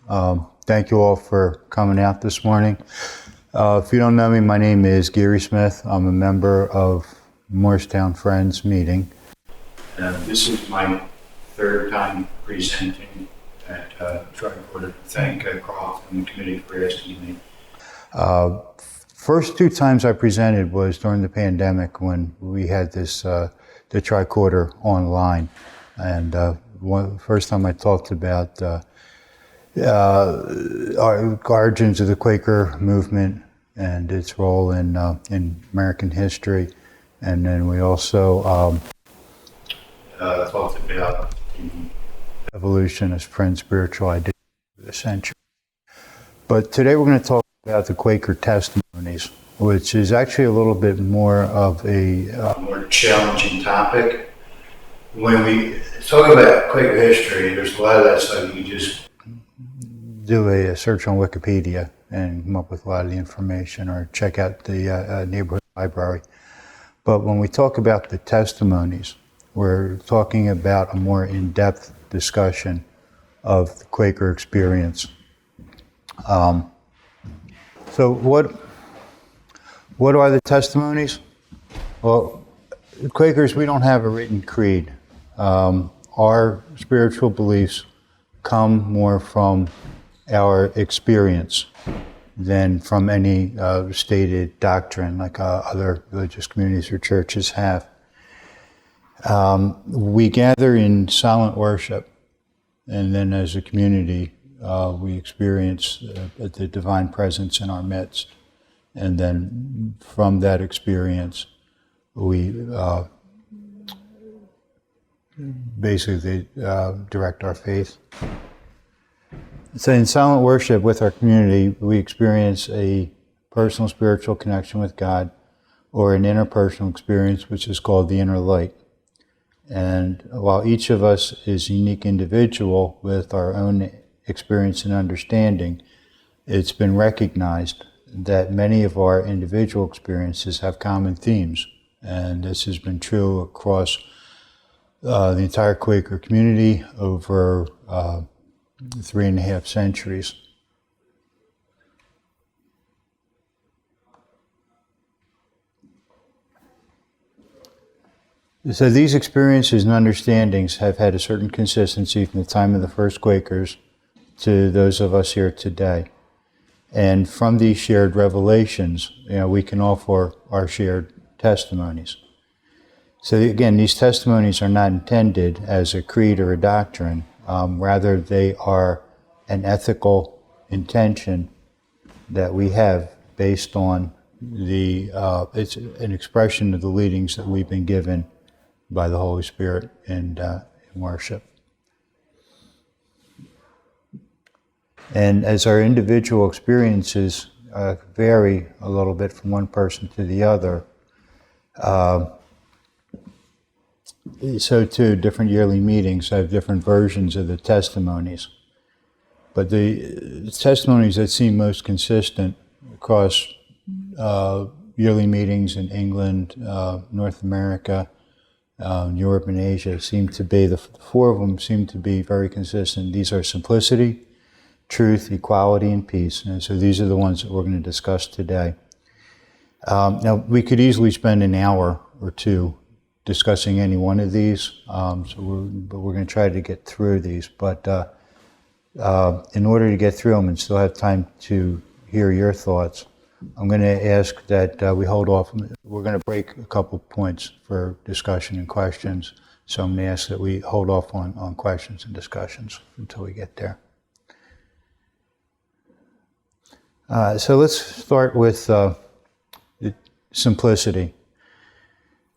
Thank you all for coming out this morning. If you don't know me, my name is Gary Smith. I'm a member of Morristown Friends meeting. This is my third time presenting at Tri-Quarter. Thank Carl and the committee for asking me. First two times I presented was during the pandemic when we had this the Tri-Quarter online, and first time I talked about our origins of the Quaker movement and its role in American history, and then we also talked about the evolution of Friends' spiritual identity of the century. But today we're going to talk about the Quaker Testimonies, which is actually a little bit more of a more challenging topic. When we talk about Quaker history, there's a lot of that stuff you just do a search on Wikipedia and come up with a lot of the information, or check out the neighborhood library. But when we talk about the testimonies, we're talking about a more in-depth discussion of the Quaker experience. So what are the testimonies? Well, Quakers, we don't have a written creed. Our spiritual beliefs come more from our experience than from any stated doctrine like other religious communities or churches have. We gather in silent worship, and then as a community we experience the divine presence in our midst, and then from that experience we basically direct our faith. So in silent worship with our community, we experience a personal spiritual connection with God, or an interpersonal experience, which is called the inner light. And while each of us is a unique individual with our own experience and understanding, it's been recognized that many of our individual experiences have common themes. And this has been true across the entire Quaker community over 3.5 centuries. So these experiences and understandings have had a certain consistency from the time of the first Quakers to those of us here today. And from these shared revelations, we can offer our shared testimonies. So again, these testimonies are not intended as a creed or a doctrine. Rather, they are an ethical intention that we have based on it's an expression of the leadings that we've been given by the Holy Spirit in worship. And as our individual experiences vary a little bit from one person to the other, so too, different yearly meetings have different versions of the testimonies. But the testimonies that seem most consistent across yearly meetings in England, North America, Europe, and Asia seem to be, the four of them seem to be very consistent. These are simplicity, truth, equality, and peace. And so these are the ones that we're going to discuss today. Now, we could easily spend an hour or two discussing any one of these, but we're going to try to get through these. But in order to get through them and still have time to hear your thoughts, I'm going to ask that we hold off. We're going to break a couple points for discussion and questions, so I'm going to ask that we hold off on questions and discussions until we get there. So let's start with simplicity.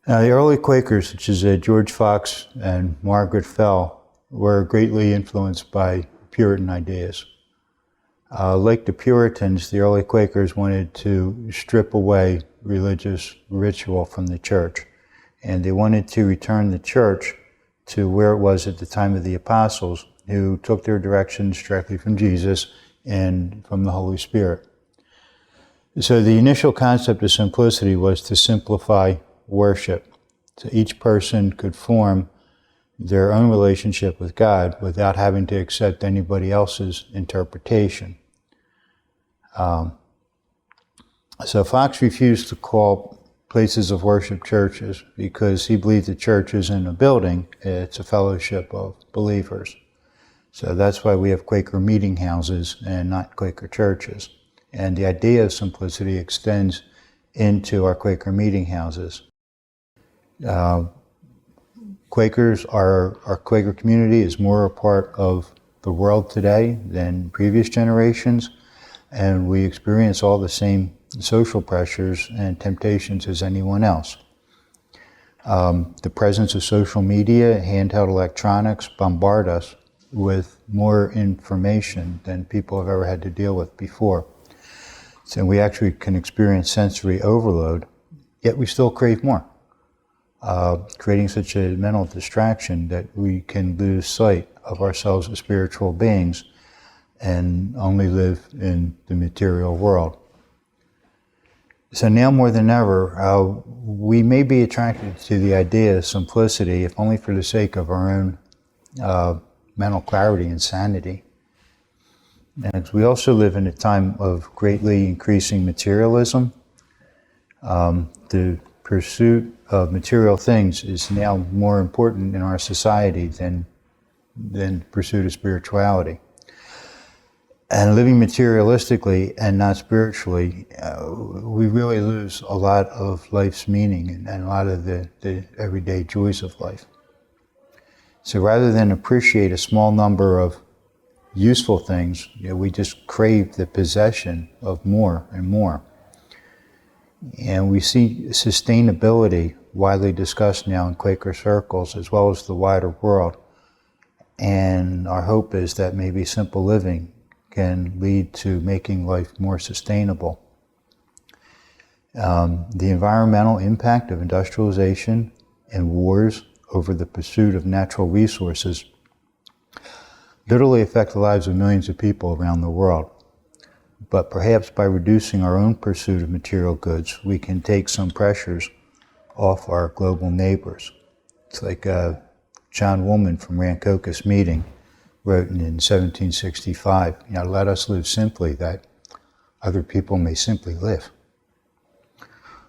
The early Quakers, such as George Fox and Margaret Fell, were greatly influenced by Puritan ideas. Like the Puritans, the early Quakers wanted to strip away religious ritual from the church, and they wanted to return the church to where it was at the time of the apostles, who took their directions directly from Jesus and from the Holy Spirit. So the initial concept of simplicity was to simplify worship, so each person could form their own relationship with God without having to accept anybody else's interpretation. So Fox refused to call places of worship churches because he believed the church isn't a building, it's a fellowship of believers. So that's why we have Quaker meeting houses and not Quaker churches. And the idea of simplicity extends into our Quaker meeting houses. Quakers, our Quaker community is more a part of the world today than previous generations, and we experience all the same social pressures and temptations as anyone else. The presence of social media, handheld electronics bombard us with more information than people have ever had to deal with before. So we actually can experience sensory overload, yet we still crave more, creating such a mental distraction that we can lose sight of ourselves as spiritual beings and only live in the material world. So now more than ever, we may be attracted to the idea of simplicity, if only for the sake of our own mental clarity and sanity. And we also live in a time of greatly increasing materialism. The pursuit of material things is now more important in our society than pursuit of spirituality. And living materialistically and not spiritually, we really lose a lot of life's meaning and a lot of the everyday joys of life. So rather than appreciate a small number of useful things, we just crave the possession of more and more. And we see sustainability widely discussed now in Quaker circles as well as the wider world. And our hope is that maybe simple living can lead to making life more sustainable. The environmental impact of industrialization and wars over the pursuit of natural resources literally affect the lives of millions of people around the world. But perhaps by reducing our own pursuit of material goods, we can take some pressures off our global neighbors. It's like John Woolman from Rancocas Meeting wrote in 1765, let us live simply that other people may simply live.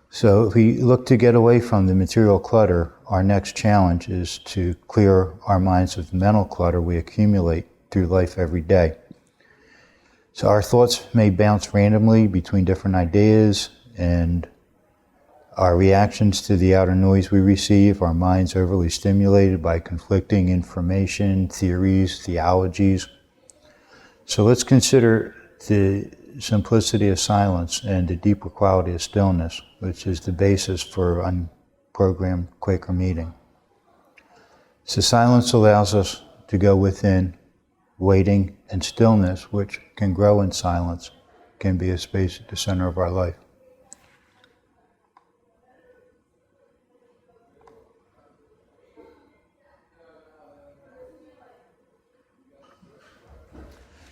So if we look to get away from the material clutter, our next challenge is to clear our minds of the mental clutter we accumulate through life every day. So our thoughts may bounce randomly between different ideas, and our reactions to the outer noise we receive, our minds overly stimulated by conflicting information, theories, theologies. So let's consider the simplicity of silence and the deeper quality of stillness, which is the basis for unprogrammed Quaker meeting. So silence allows us to go within, waiting, and stillness, which can grow in silence, can be a space at the center of our life.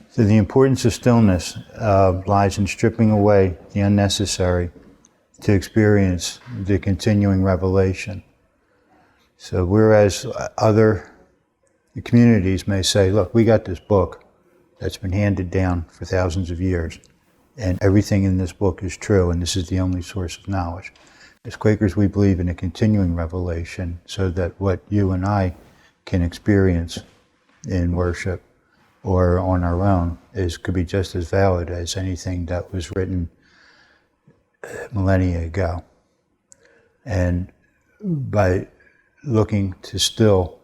So the importance of stillness lies in stripping away the unnecessary to experience the continuing revelation. So whereas other communities may say, look, we got this book that's been handed down for thousands of years, and everything in this book is true, and this is the only source of knowledge. As Quakers, we believe in a continuing revelation so that what you and I can experience in worship or on our own could be just as valid as anything that was written millennia ago. And by looking to still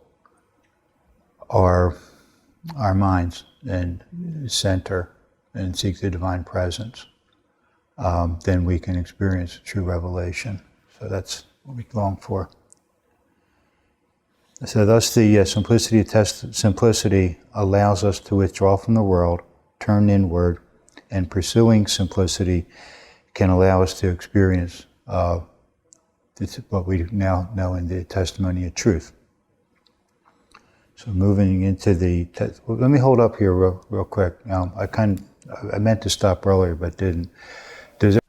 our minds and center and seek the divine presence, then we can experience true revelation. So that's what we long for. So thus the simplicity allows us to withdraw from the world, turn inward, and pursuing simplicity can allow us to experience what we now know in the testimony of truth. So moving into let me hold up here real quick. I meant to stop earlier but didn't. Does it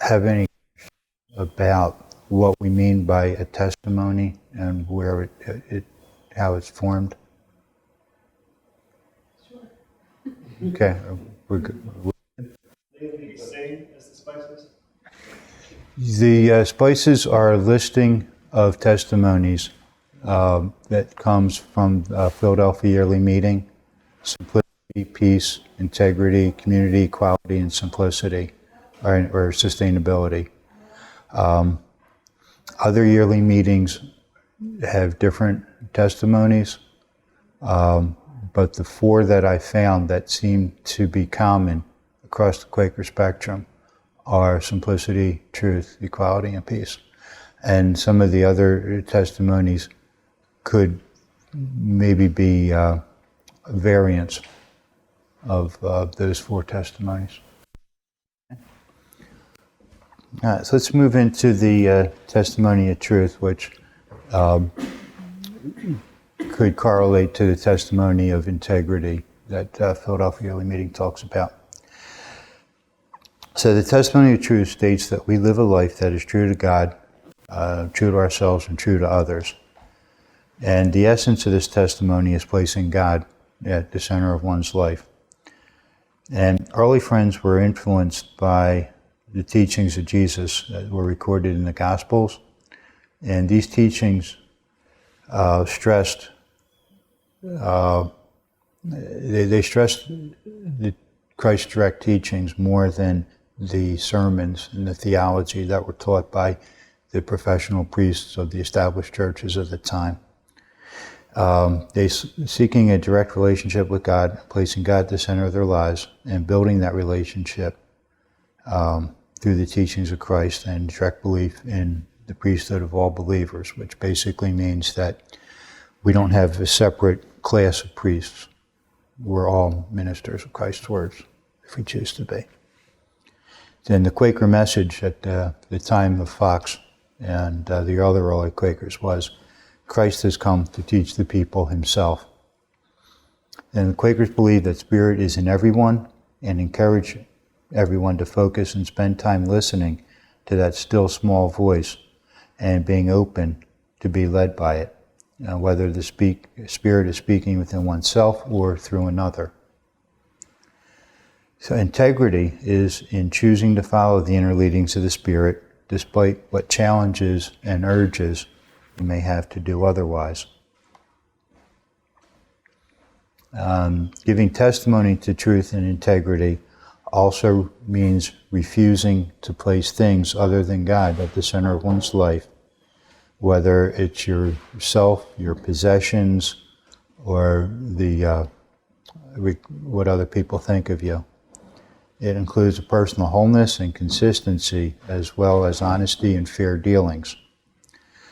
have any about what we mean by a testimony and where how it's formed? Okay, we're good. They would be the same as the spices? The spices are a listing of testimonies that comes from Philadelphia Yearly Meeting: simplicity, peace, integrity, community, equality, and simplicity, or sustainability. Other yearly meetings have different testimonies, but the four that I found that seem to be common across the Quaker spectrum are simplicity, truth, equality, and peace. And some of the other testimonies could maybe be variants of those four testimonies. All right, so let's move into the testimony of truth, which could correlate to the testimony of integrity that Philadelphia Yearly Meeting talks about. So the testimony of truth states that we live a life that is true to God, true to ourselves, and true to others. And the essence of this testimony is placing God at the center of one's life. And early friends were influenced by the teachings of Jesus that were recorded in the Gospels. And these teachings stressed the Christ's direct teachings more than the sermons and the theology that were taught by the professional priests of the established churches of the time. They seeking a direct relationship with God, placing God at the center of their lives, and building that relationship through the teachings of Christ and direct belief in the priesthood of all believers, which basically means that we don't have a separate class of priests. We're all ministers of Christ's words, if we choose to be. Then the Quaker message at the time of Fox and the other early Quakers was, Christ has come to teach the people himself. And the Quakers believe that Spirit is in everyone and encourage everyone to focus and spend time listening to that still small voice and being open to be led by it, whether the Spirit is speaking within oneself or through another. So integrity is in choosing to follow the inner leadings of the Spirit, despite what challenges and urges you may have to do otherwise. Giving testimony to truth and integrity also means refusing to place things other than God at the center of one's life, whether it's yourself, your possessions, or what other people think of you. It includes a personal wholeness and consistency, as well as honesty and fair dealings.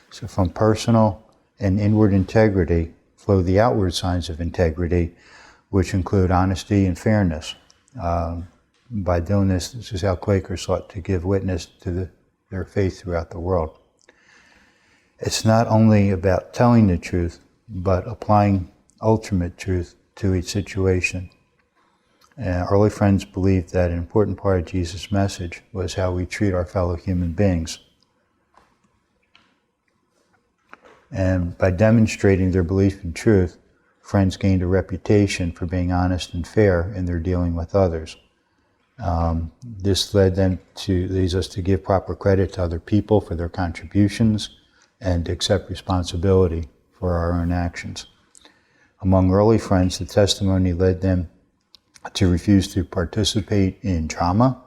So from personal and inward integrity flow the outward signs of integrity, which include honesty and fairness. By doing this is how Quakers sought to give witness to their faith throughout the world. It's not only about telling the truth, but applying ultimate truth to each situation. Early friends believed that an important part of Jesus' message was how we treat our fellow human beings. And by demonstrating their belief in truth, friends gained a reputation for being honest and fair in their dealing with others. This leads us to give proper credit to other people for their contributions and accept responsibility for our own actions. Among early friends, the testimony led them to refuse to participate in drama.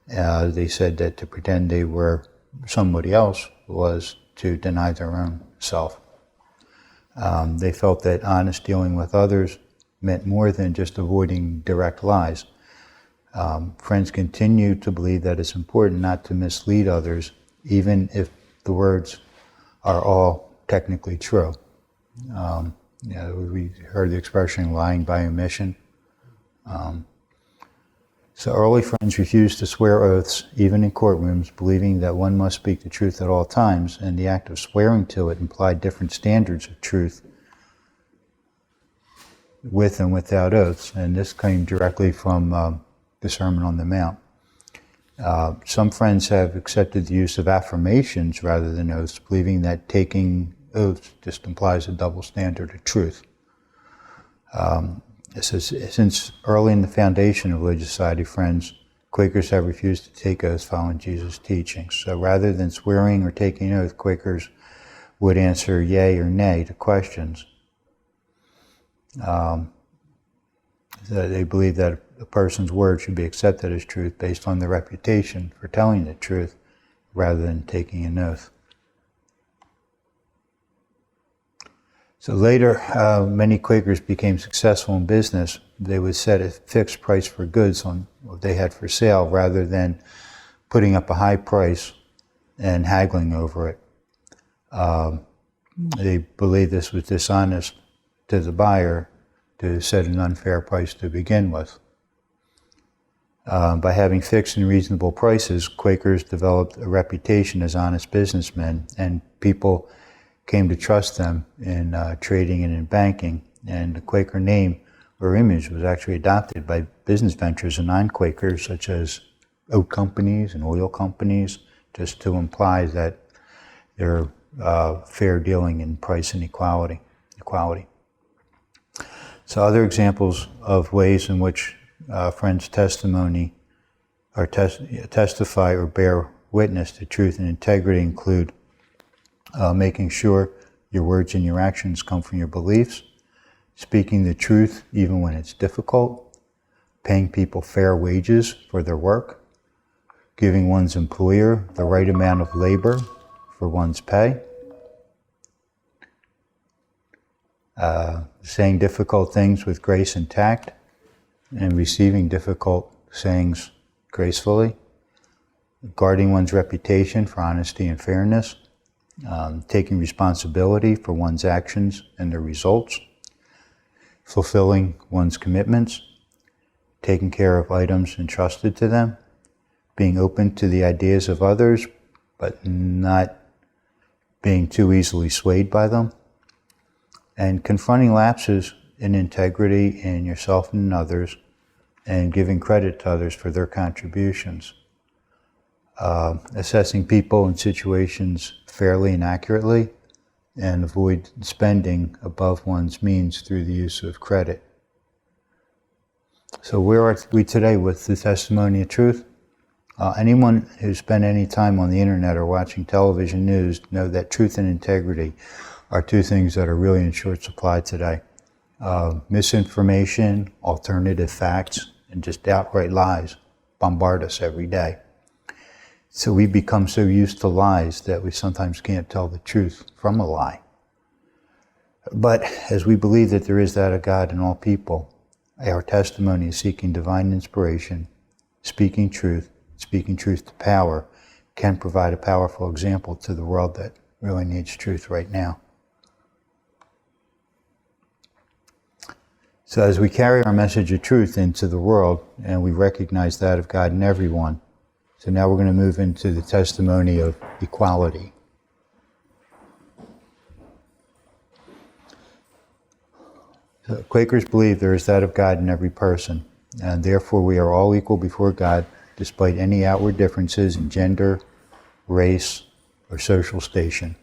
They said that to pretend they were somebody else was to deny their own self. They felt that honest dealing with others meant more than just avoiding direct lies. Friends continue to believe that it's important not to mislead others, even if the words are all technically true. We heard the expression lying by omission. So early friends refused to swear oaths, even in courtrooms, believing that one must speak the truth at all times, and the act of swearing to it implied different standards of truth with and without oaths. And this came directly from the Sermon on the Mount. Some friends have accepted the use of affirmations rather than oaths, believing that taking oaths just implies a double standard of truth. It says, since early in the foundation of religious society, friends, Quakers have refused to take oaths following Jesus' teachings. So rather than swearing or taking an oath, Quakers would answer yay or nay to questions. They believe that a person's word should be accepted as truth based on their reputation for telling the truth rather than taking an oath. So later, many Quakers became successful in business. They would set a fixed price for goods on what they had for sale rather than putting up a high price and haggling over it. They believed this was dishonest to the buyer to set an unfair price to begin with. By having fixed and reasonable prices, Quakers developed a reputation as honest businessmen, and people came to trust them in trading and in banking. And the Quaker name or image was actually adopted by business ventures and non-Quakers, such as oat companies and oil companies, just to imply that they're fair dealing in price and equality. So other examples of ways in which friends' testimony or testify or bear witness to truth and integrity include making sure your words and your actions come from your beliefs, speaking the truth even when it's difficult, paying people fair wages for their work, giving one's employer the right amount of labor for one's pay, saying difficult things with grace and tact, and receiving difficult sayings gracefully, guarding one's reputation for honesty and fairness, taking responsibility for one's actions and their results, fulfilling one's commitments, taking care of items entrusted to them, being open to the ideas of others, but not being too easily swayed by them, and confronting lapses in integrity in yourself and in others, and giving credit to others for their contributions. Assessing people and situations fairly and accurately, and avoid spending above one's means through the use of credit. So where are we today with the testimony of truth? Anyone who's spent any time on the internet or watching television news know that truth and integrity are two things that are really in short supply today. Misinformation, alternative facts, and just outright lies bombard us every day. So we become so used to lies that we sometimes can't tell the truth from a lie. But as we believe that there is that of God in all people, our testimony is seeking divine inspiration, speaking truth to power, can provide a powerful example to the world that really needs truth right now. So as we carry our message of truth into the world, and we recognize that of God in everyone, so now we're going to move into the testimony of equality. So Quakers believe there is that of God in every person, and therefore we are all equal before God, despite any outward differences in gender, race, or social station.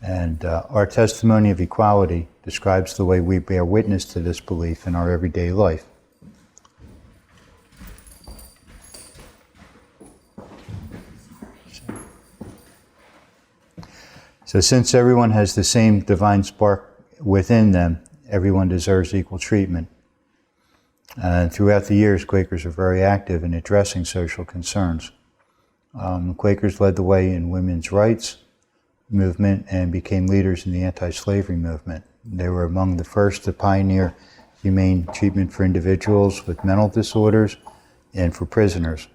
And our testimony of equality describes the way we bear witness to this belief in our everyday life. So since everyone has the same divine spark within them, everyone deserves equal treatment. And throughout the years, Quakers are very active in addressing social concerns. Quakers led the way in women's rights movement and became leaders in the anti-slavery movement. They were among the first to pioneer humane treatment for individuals with mental disorders and for prisoners.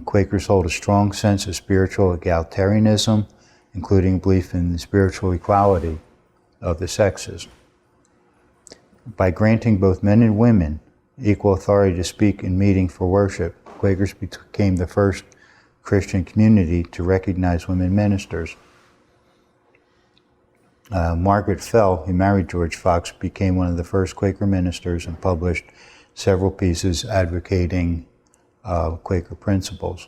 Quakers hold a strong sense of spiritual egalitarianism, including belief in the spiritual equality of the sexes. By granting both men and women equal authority to speak in meeting for worship, Quakers became the first Christian community to recognize women ministers. Margaret Fell, who married George Fox, became one of the first Quaker ministers and published several pieces advocating Quaker principles.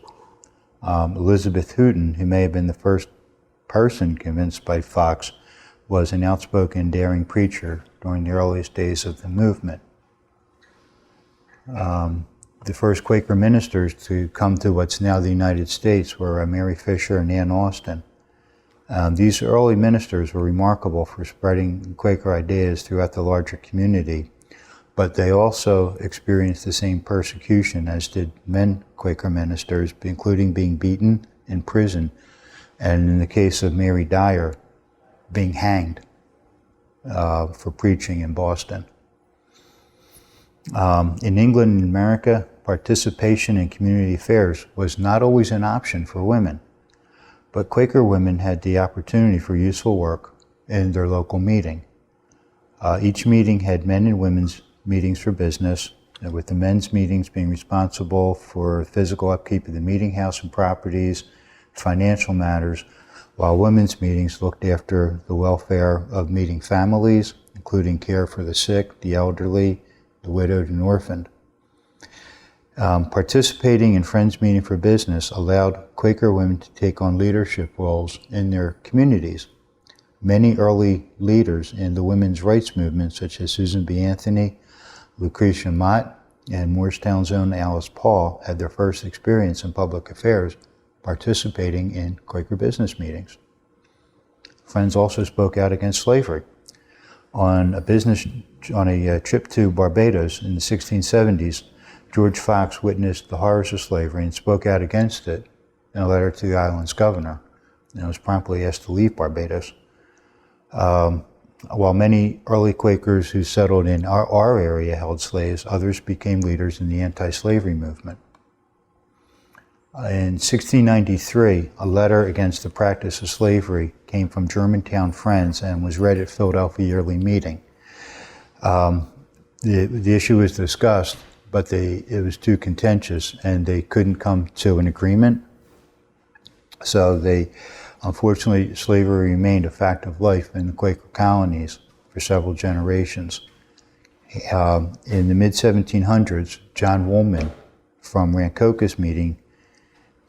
Elizabeth Houghton, who may have been the first person convinced by Fox, was an outspoken, daring preacher during the earliest days of the movement. The first Quaker ministers to come to what's now the United States were Mary Fisher and Ann Austin. These early ministers were remarkable for spreading Quaker ideas throughout the larger community, but they also experienced the same persecution as did men Quaker ministers, including being beaten in prison, and in the case of Mary Dyer, being hanged for preaching in Boston. In England and America, participation in community affairs was not always an option for women, but Quaker women had the opportunity for useful work in their local meeting. Each meeting had men and women's meetings for business, with the men's meetings being responsible for physical upkeep of the meeting house and properties, financial matters, while women's meetings looked after the welfare of meeting families, including care for the sick, the elderly, the widowed and orphaned. Participating in Friends Meeting for Business allowed Quaker women to take on leadership roles in their communities. Many early leaders in the women's rights movement, such as Susan B. Anthony, Lucretia Mott, and Moorestown's own Alice Paul, had their first experience in public affairs participating in Quaker business meetings. Friends also spoke out against slavery. On a trip to Barbados in the 1670s, George Fox witnessed the horrors of slavery and spoke out against it in a letter to the island's governor, and was promptly asked to leave Barbados. While many early Quakers who settled in our area held slaves, others became leaders in the anti-slavery movement. In 1693, a letter against the practice of slavery came from Germantown Friends and was read at Philadelphia Yearly Meeting. The issue was discussed, but it was too contentious and they couldn't come to an agreement. So unfortunately, slavery remained a fact of life in the Quaker colonies for several generations. In the mid-1700s, John Woolman from Rancocas Meeting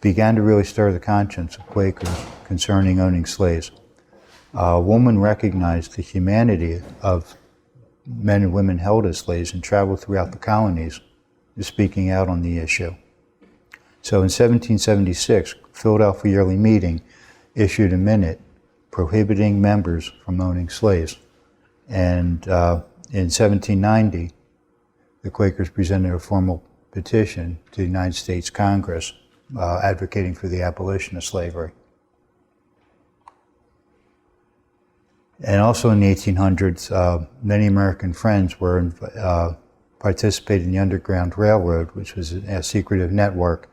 began to really stir the conscience of Quakers concerning owning slaves. Woolman recognized the humanity of men and women held as slaves and traveled throughout the colonies, speaking out on the issue. So in 1776, Philadelphia Yearly Meeting issued a minute prohibiting members from owning slaves. And in 1790, the Quakers presented a formal petition to the United States Congress advocating for the abolition of slavery. And also in the 1800s, many American Friends participated in the Underground Railroad, which was a secretive network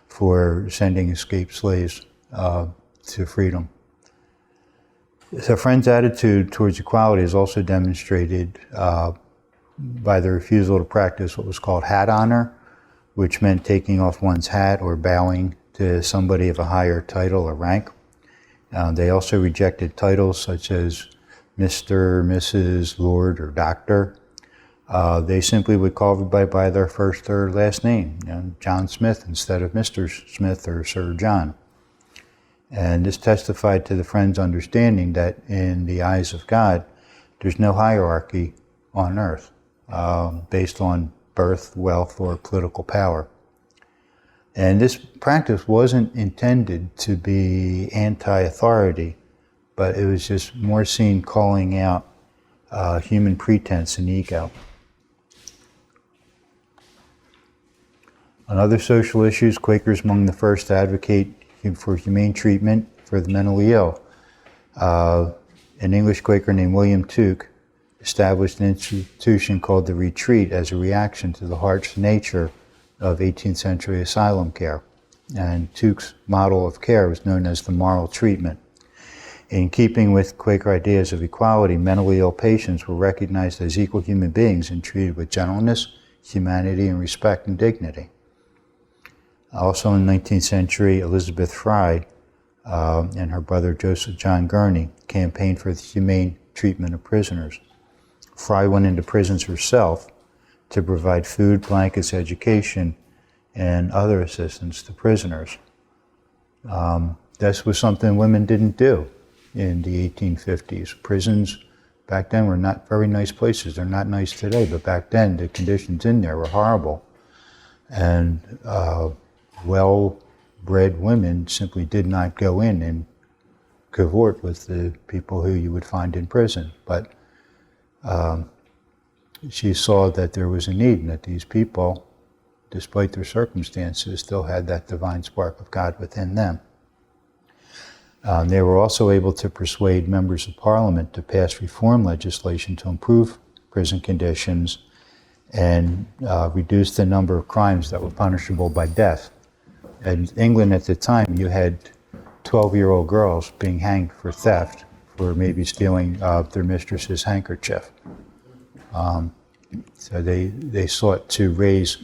for sending escaped slaves to freedom. So Friends' attitude towards equality is also demonstrated by the refusal to practice what was called hat honor, which meant taking off one's hat or bowing to somebody of a higher title or rank. They also rejected titles such as Mr., Mrs., Lord, or Doctor. They simply would call everybody by their first or last name, John Smith instead of Mr. Smith or Sir John. And this testified to the Friends' understanding that in the eyes of God, there's no hierarchy on earth based on birth, wealth, or political power. And this practice wasn't intended to be anti-authority, but it was just more seen calling out human pretense and ego. On other social issues, Quakers among the first to advocate for humane treatment for the mentally ill. An English Quaker named William Tuke established an institution called the Retreat as a reaction to the harsh nature of 18th century asylum care. And Tuke's model of care was known as the moral treatment. In keeping with Quaker ideas of equality, mentally ill patients were recognized as equal human beings and treated with gentleness, humanity, and respect and dignity. Also in the 19th century, Elizabeth Fry and her brother Joseph John Gurney campaigned for the humane treatment of prisoners. Fry went into prisons herself, to provide food, blankets, education, and other assistance to prisoners. This was something women didn't do in the 1850s. Prisons back then were not very nice places. They're not nice today, but back then the conditions in there were horrible. And well-bred women simply did not go in and cavort with the people who you would find in prison. But she saw that there was a need and that these people, despite their circumstances, still had that divine spark of God within them. They were also able to persuade members of Parliament to pass reform legislation to improve prison conditions and reduce the number of crimes that were punishable by death. In England at the time, you had 12-year-old girls being hanged for theft, for maybe stealing their mistress's handkerchief. So they sought to raise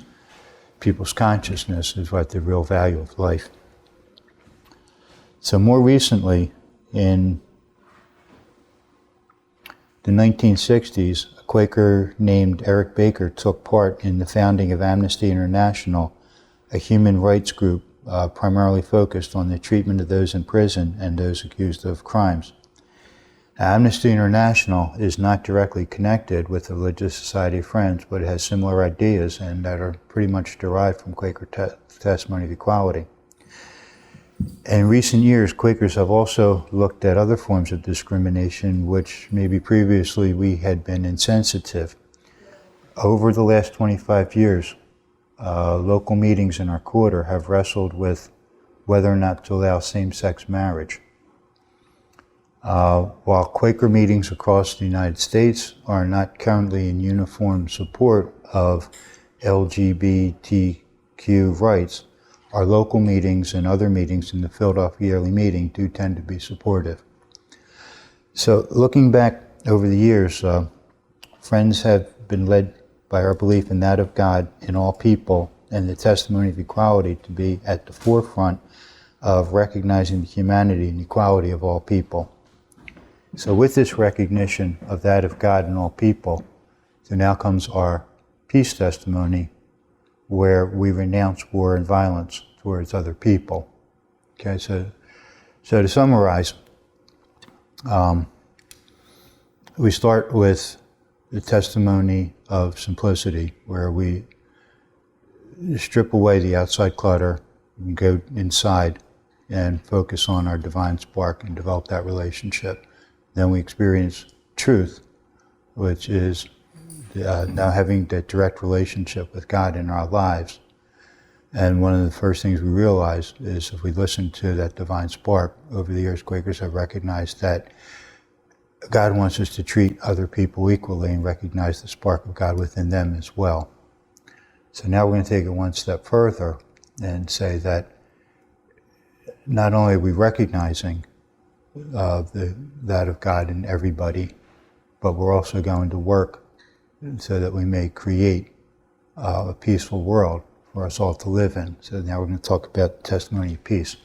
people's consciousness as what the real value of life. So more recently, in the 1960s, a Quaker named Eric Baker took part in the founding of Amnesty International, a human rights group primarily focused on the treatment of those in prison and those accused of crimes. Amnesty International is not directly connected with the Religious Society of Friends, but it has similar ideas and that are pretty much derived from Quaker Testimony of Equality. In recent years, Quakers have also looked at other forms of discrimination which maybe previously we had been insensitive. Over the last 25 years, local meetings in our quarter have wrestled with whether or not to allow same-sex marriage. While Quaker meetings across the United States are not currently in uniform support of LGBTQ rights, our local meetings and other meetings in the Philadelphia Yearly Meeting do tend to be supportive. So looking back over the years, Friends have been led by our belief in that of God in all people and the testimony of equality to be at the forefront of recognizing the humanity and equality of all people. So with this recognition of that of God in all people, so now comes our peace testimony, where we renounce war and violence towards other people. Okay, so to summarize, we start with the testimony of simplicity, where we strip away the outside clutter and go inside and focus on our divine spark and develop that relationship. Then we experience truth, which is now having that direct relationship with God in our lives. And one of the first things we realize is if we listen to that divine spark, over the years Quakers have recognized that God wants us to treat other people equally and recognize the spark of God within them as well. So now we're going to take it one step further and say that not only are we recognizing that of God in everybody, but we're also going to work so that we may create a peaceful world for us all to live in. So now we're going to talk about the testimony of peace.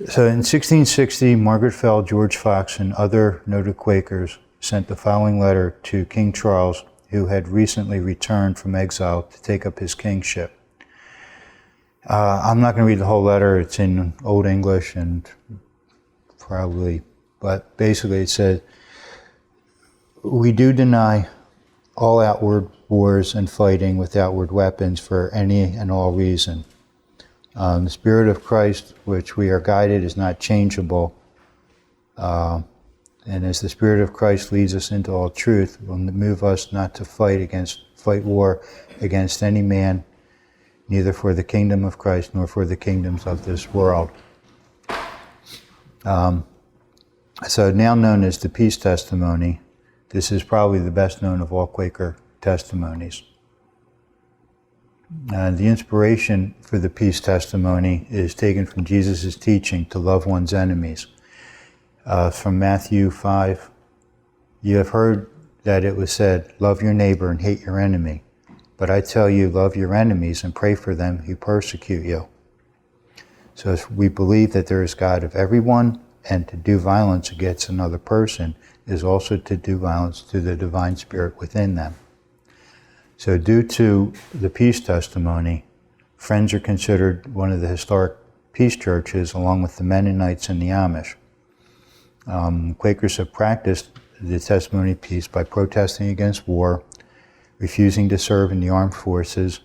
So in 1660, Margaret Fell, George Fox, and other noted Quakers sent the following letter to King Charles, who had recently returned from exile to take up his kingship. I'm not going to read the whole letter. It's in Old English and but basically it said, "We do deny all outward wars and fighting with outward weapons for any and all reason. The Spirit of Christ, which we are guided, is not changeable. And as the Spirit of Christ leads us into all truth, will move us not to fight war against any man, neither for the kingdom of Christ nor for the kingdoms of this world." So now known as the Peace Testimony, this is probably the best known of all Quaker testimonies. The inspiration for the Peace Testimony is taken from Jesus' teaching to love one's enemies. From Matthew 5, "You have heard that it was said, 'Love your neighbor and hate your enemy.' But I tell you, love your enemies and pray for them who persecute you." So if we believe that there is God of everyone, and to do violence against another person is also to do violence to the divine spirit within them. So due to the peace testimony, Friends are considered one of the historic peace churches along with the Mennonites and the Amish. Quakers have practiced the testimony of peace by protesting against war, refusing to serve in the armed forces,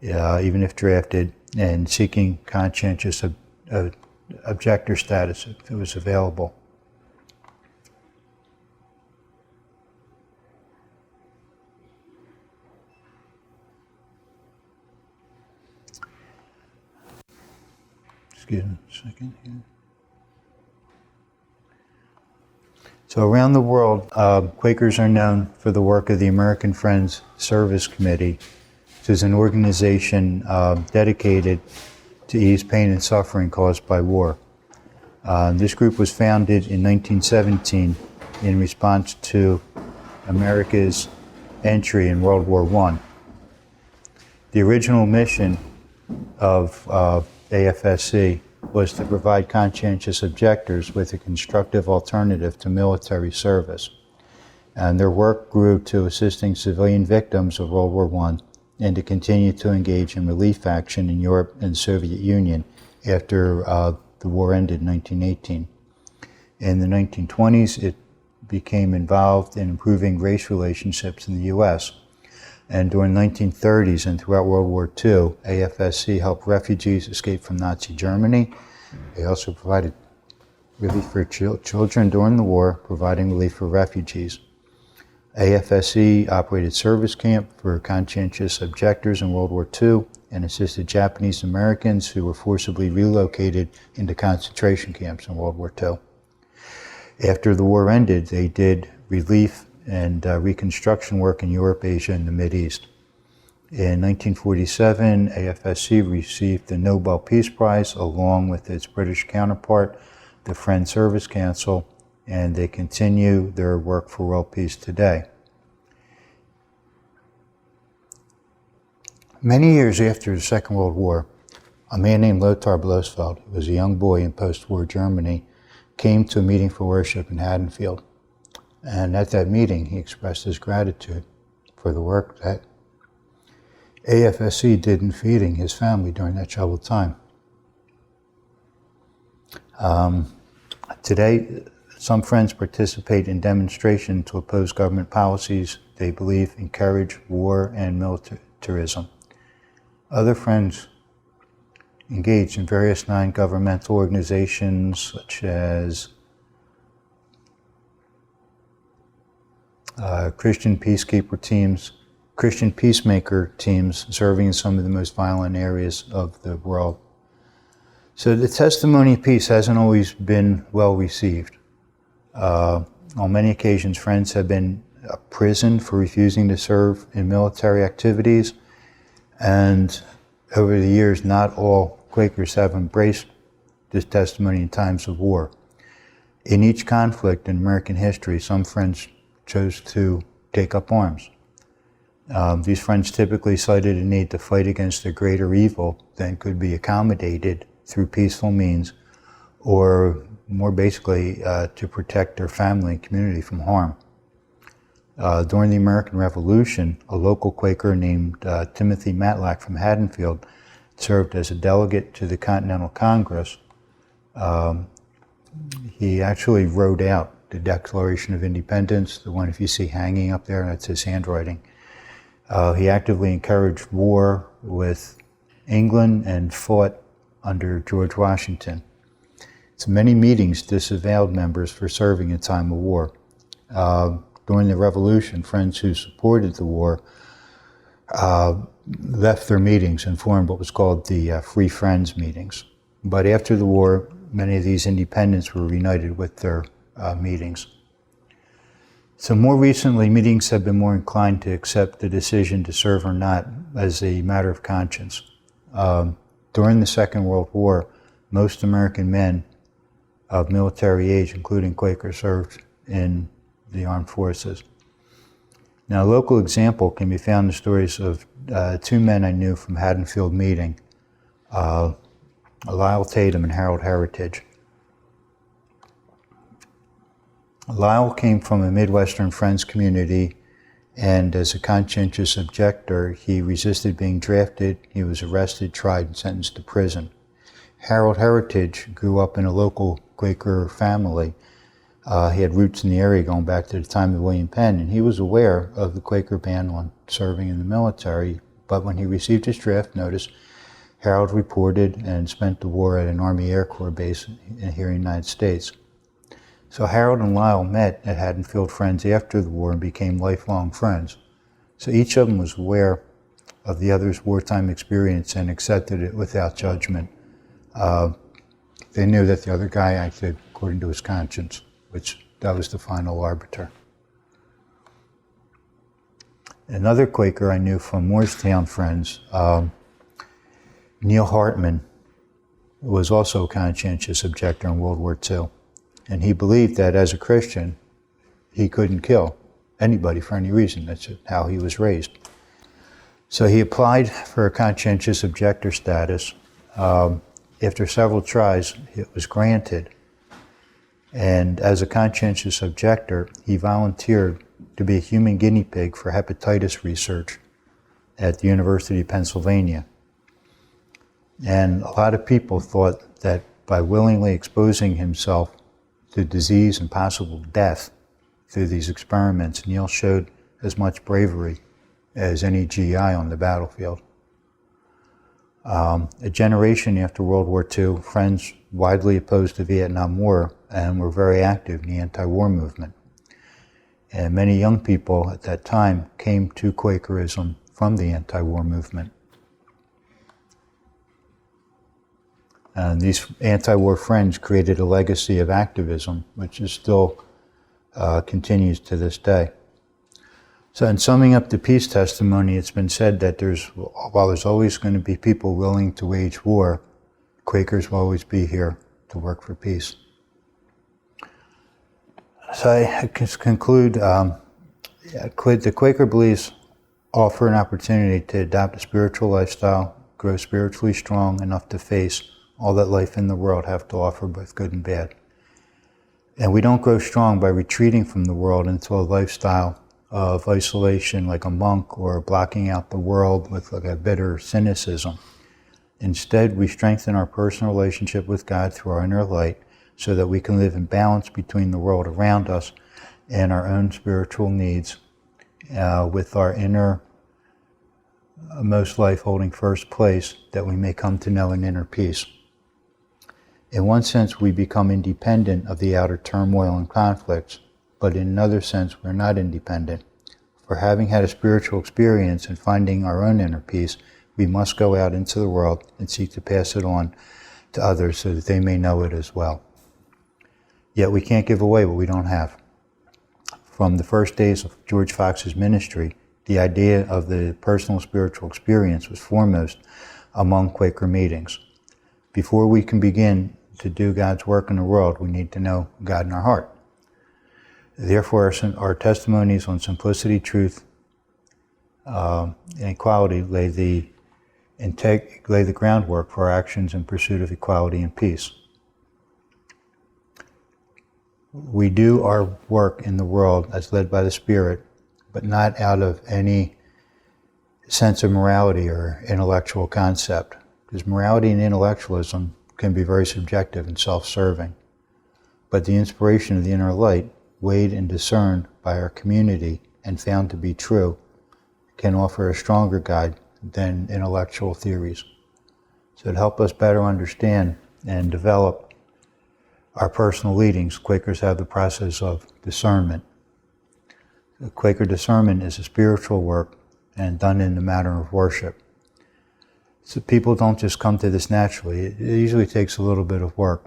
even if drafted, and seeking conscientious objector status if it was available. Excuse me a second here. So around the world, Quakers are known for the work of the American Friends Service Committee, which is an organization dedicated to ease pain and suffering caused by war. This group was founded in 1917 in response to America's entry in World War I. The original mission of AFSC was to provide conscientious objectors with a constructive alternative to military service. And their work grew to assisting civilian victims of World War I and to continue to engage in relief action in Europe and the Soviet Union after the war ended in 1918. In the 1920s, it became involved in improving race relationships in the U.S. And during the 1930s and throughout World War II, AFSC helped refugees escape from Nazi Germany. They also provided relief for children during the war, providing relief for refugees. AFSC operated service camp for conscientious objectors in World War II and assisted Japanese Americans who were forcibly relocated into concentration camps in World War II. After the war ended, they did relief and reconstruction work in Europe, Asia, and the Mideast. In 1947, AFSC received the Nobel Peace Prize along with its British counterpart, the Friends Service Council, and they continue their work for world peace today. Many years after the Second World War, a man named Lothar Blossfeld, who was a young boy in post-war Germany, came to a meeting for worship in Haddonfield. And at that meeting, he expressed his gratitude for the work that AFSC did in feeding his family during that troubled time. Today, some friends participate in demonstrations to oppose government policies they believe encourage war and militarism. Other friends engage in various non-governmental organizations such as Christian peacekeeper teams, Christian peacemaker teams serving in some of the most violent areas of the world. So the testimony of peace hasn't always been well received. On many occasions, friends have been imprisoned for refusing to serve in military activities, and over the years, not all Quakers have embraced this testimony in times of war. In each conflict in American history, some friends chose to take up arms. These friends typically cited a need to fight against a greater evil than could be accommodated through peaceful means, or more basically, to protect their family and community from harm. During the American Revolution, a local Quaker named Timothy Matlack from Haddonfield served as a delegate to the Continental Congress. He actually wrote out the Declaration of Independence, the one if you see hanging up there, that's his handwriting. He actively encouraged war with England and fought under George Washington. So many meetings disavowed members for serving in time of war. During the Revolution, friends who supported the war left their meetings and formed what was called the Free Friends meetings. But after the war, many of these independents were reunited with their meetings. So more recently, meetings have been more inclined to accept the decision to serve or not as a matter of conscience. During the Second World War, most American men of military age, including Quakers, served in the armed forces. Now, a local example can be found in the stories of two men I knew from Haddonfield meeting, Lyle Tatum and Harold Heritage. Lyle came from a Midwestern Friends community And as a conscientious objector, he resisted being drafted. He was arrested, tried, and sentenced to prison. Harold Heritage grew up in a local Quaker family. He had roots in the area going back to the time of William Penn, and he was aware of the Quaker ban on serving in the military. But when he received his draft notice, Harold reported and spent the war at an Army Air Corps base here in the United States. So Harold and Lyle met at Haddonfield Friends after the war and became lifelong friends. So each of them was aware of the other's wartime experience and accepted it without judgment. They knew that the other guy acted according to his conscience, which that was the final arbiter. Another Quaker I knew from Moorestown Friends, Neil Hartman, was also a conscientious objector in World War II. And he believed that as a Christian, he couldn't kill anybody for any reason. That's how he was raised. So he applied for a conscientious objector status. After several tries, it was granted. And as a conscientious objector, he volunteered to be a human guinea pig for hepatitis research at the University of Pennsylvania. And a lot of people thought that by willingly exposing himself to disease and possible death through these experiments, Neil showed as much bravery as any GI on the battlefield. A generation after World War II, Friends widely opposed the Vietnam War and were very active in the anti-war movement. And many young people at that time came to Quakerism from the anti-war movement. And these anti-war friends created a legacy of activism, which is still continues to this day. So in summing up the peace testimony, it's been said that while there's always going to be people willing to wage war, Quakers will always be here to work for peace. So I conclude, the Quaker beliefs offer an opportunity to adopt a spiritual lifestyle, grow spiritually strong enough to face all that life in the world have to offer, both good and bad. And we don't grow strong by retreating from the world into a lifestyle of isolation like a monk, or blocking out the world with like a bitter cynicism. Instead, we strengthen our personal relationship with God through our inner light so that we can live in balance between the world around us and our own spiritual needs, with our inner most life holding first place, that we may come to know an inner peace. In one sense, we become independent of the outer turmoil and conflicts, but in another sense, we're not independent. For having had a spiritual experience and finding our own inner peace, we must go out into the world and seek to pass it on to others so that they may know it as well. Yet we can't give away what we don't have. From the first days of George Fox's ministry, the idea of the personal spiritual experience was foremost among Quaker meetings. Before we can begin to do God's work in the world, we need to know God in our heart. Therefore, our testimonies on simplicity, truth, and equality lay the groundwork for our actions in pursuit of equality and peace. We do our work in the world as led by the Spirit, but not out of any sense of morality or intellectual concept, because morality and intellectualism can be very subjective and self-serving. But the inspiration of the inner light, weighed and discerned by our community and found to be true, can offer a stronger guide than intellectual theories. So to help us better understand and develop our personal leadings, Quakers have the process of discernment. The Quaker discernment is a spiritual work and done in the manner of worship. So people don't just come to this naturally. It usually takes a little bit of work.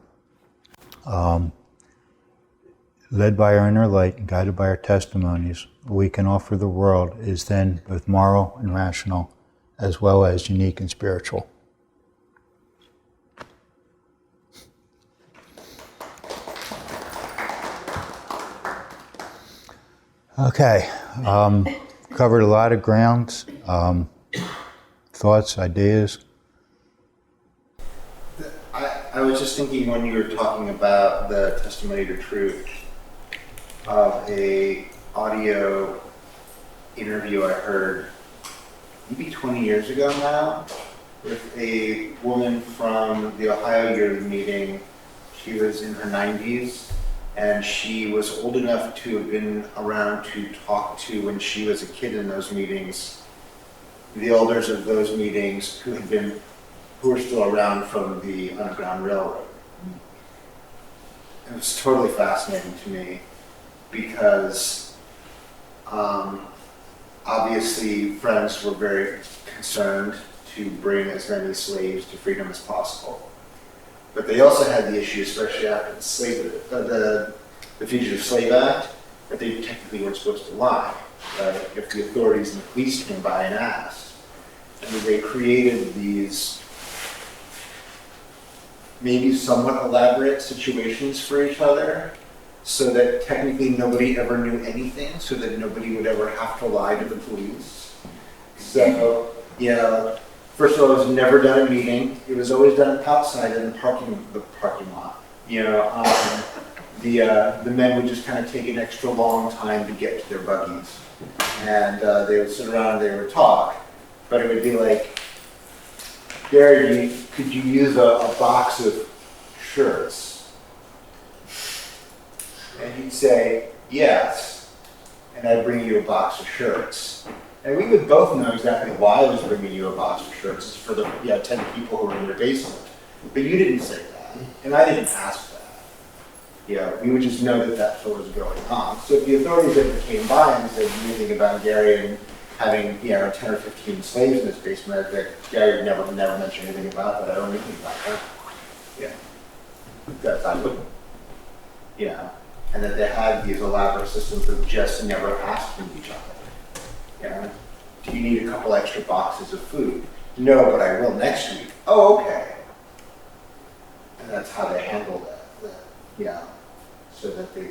Led by our inner light and guided by our testimonies, we can offer the world is then both moral and rational, as well as unique and spiritual. Okay, covered a lot of ground. Thoughts, ideas? I was just thinking when you were talking about the testimony to truth of a audio interview I heard maybe 20 years ago now with a woman from the Ohio yearly meeting. She was in her 90s, and she was old enough to have been around to talk to, when she was a kid in those meetings, the elders of those meetings who were still around from the Underground Railroad. It was totally fascinating to me because obviously friends were very concerned to bring as many slaves to freedom as possible. But they also had the issue, especially after the Fugitive Slave Act, that they technically weren't supposed to lie. Right? If the authorities and the police came by and asked, and they created these maybe somewhat elaborate situations for each other, so that technically nobody ever knew anything, so that nobody would ever have to lie to the police. So, first of all, it was never done at meeting. It was always done outside in the parking lot. The men would just kind of take an extra long time to get to their buggies, and they would sit around and they would talk. But it would be like, Gary, could you use a box of shirts? And he'd say, yes. And I'd bring you a box of shirts. And we would both know exactly why I was bringing you a box of shirts. It's for the 10 people who were in your basement. But you didn't say that. And I didn't ask that. We would just know that that's what was going on. So if the authorities ever came by and said anything about Gary and having 10 or 15 slaves in his basement, that Gary would never mention anything about that. I don't know anything about that. That's I wouldn't. And that they had these elaborate systems of just never asking each other. Do you need a couple extra boxes of food? No, but I will next week. Oh, okay. And that's how they handled that. So that they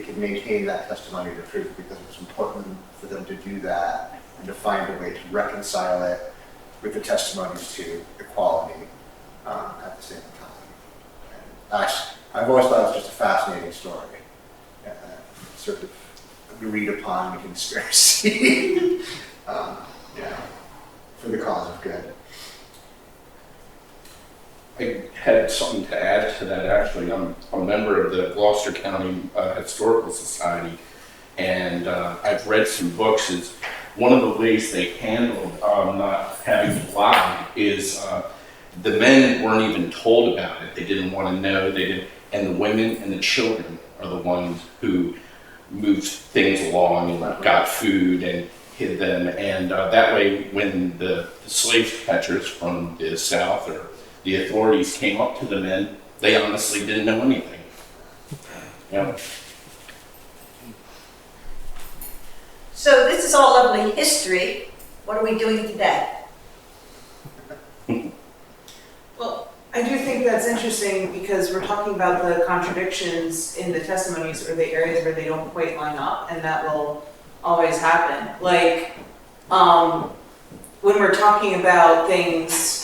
could maintain that testimony of the truth, because it was important for them to do that and to find a way to reconcile it with the testimonies to equality at the same time. And I've always thought it was just a fascinating story, sort of agreed upon conspiracy, for the cause of good. I had something to add to that, actually. I'm a member of the Gloucester County Historical Society, and I've read some books. One of the ways they handled not having to lie is the men weren't even told about it. They didn't want to know. They didn't, and the women and the children are the ones who moved things along and got food and hid them. And that way, when the slave catchers from the South or the authorities came up to the men, they honestly didn't know anything. So this is all lovely history. What are we doing today? Well, I do think that's interesting because we're talking about the contradictions in the testimonies or the areas where they don't quite line up, and that will always happen. Like, when we're talking about things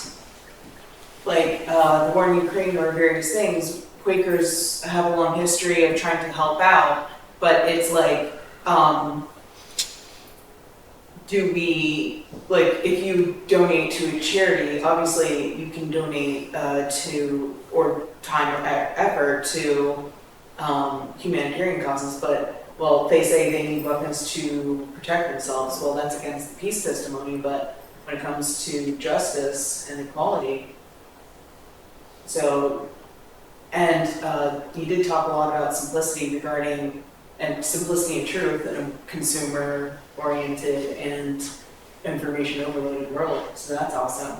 like the war in Ukraine or various things, Quakers have a long history of trying to help out, but it's like, do we, like, if you donate to a charity, obviously you can donate to, or time or effort to humanitarian causes, but, well, they say they need weapons to protect themselves. Well, that's against the peace testimony, but when it comes to justice and equality, so, and you did talk a lot about simplicity regarding, and simplicity and truth in a consumer-oriented and information-overloaded world. So that's awesome.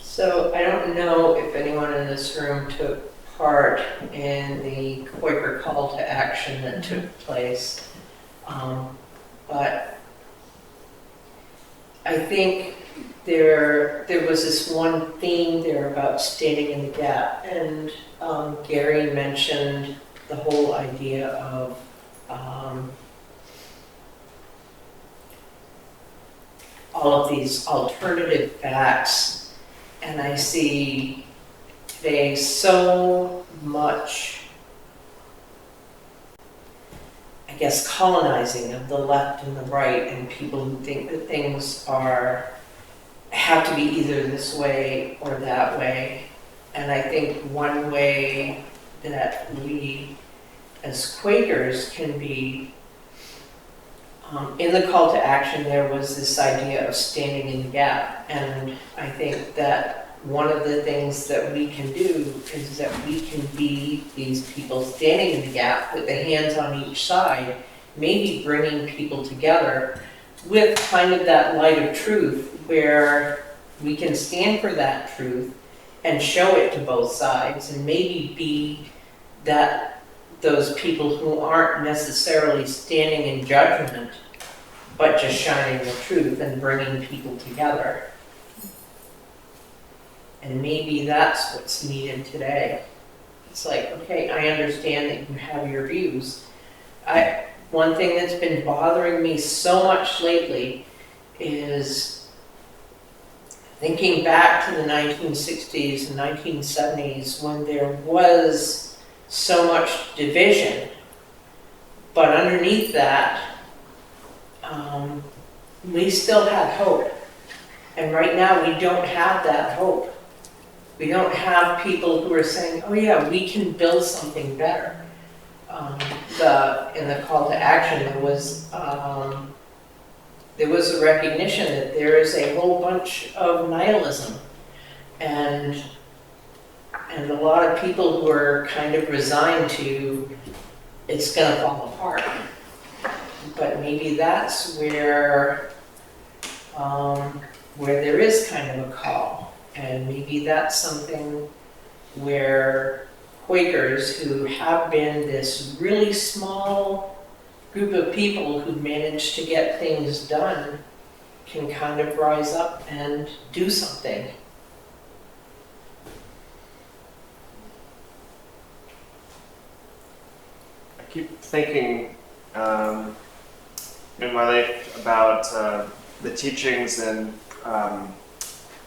So I don't know if anyone in this room took part in the Quaker call to action that took place, but I think there was this one theme there about standing in the gap, and Gary mentioned the whole idea of all of these alternative facts, and I see today so much guess, colonizing of the left and the right, and people who think that things have to be either this way or that way. And I think one way that we as Quakers can be, in the call to action, there was this idea of standing in the gap. And I think that one of the things that we can do is that we can be these people standing in the gap with the hands on each side, maybe bringing people together with kind of that light of truth where we can stand for that truth and show it to both sides, and maybe be those people who aren't necessarily standing in judgment, but just shining the truth and bringing people together. And maybe that's what's needed today. It's like, okay, I understand that you have your views. One thing that's been bothering me so much lately is thinking back to the 1960s and 1970s when there was so much division, but underneath that, we still had hope. And right now we don't have that hope. We don't have people who are saying, oh yeah, we can build something better. In the call to action, there was a recognition that there is a whole bunch of nihilism and a lot of people who are kind of resigned to it's going to fall apart. But maybe that's where there is kind of a call, and maybe that's something where Quakers, who have been this really small group of people who managed to get things done, can kind of rise up and do something. I keep thinking in my life about the teachings and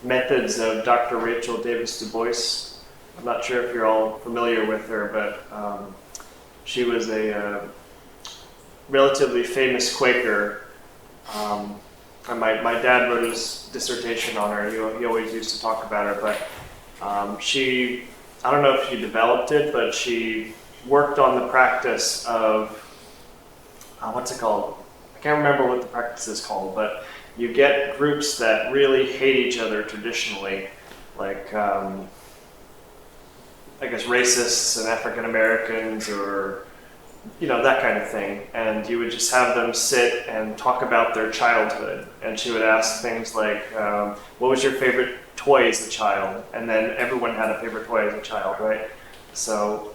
methods of Dr. Rachel Davis Du Bois. I'm not sure if you're all familiar with her, but she was a relatively famous Quaker. And my dad wrote his dissertation on her. He always used to talk about her, but I don't know if she developed it, but she worked on the practice of, what's it called? I can't remember what the practice is called, but you get groups that really hate each other traditionally, like I guess racists and African Americans, or that kind of thing, and you would just have them sit and talk about their childhood, and she would ask things like, what was your favorite toy as a child? And then everyone had a favorite toy as a child, right? So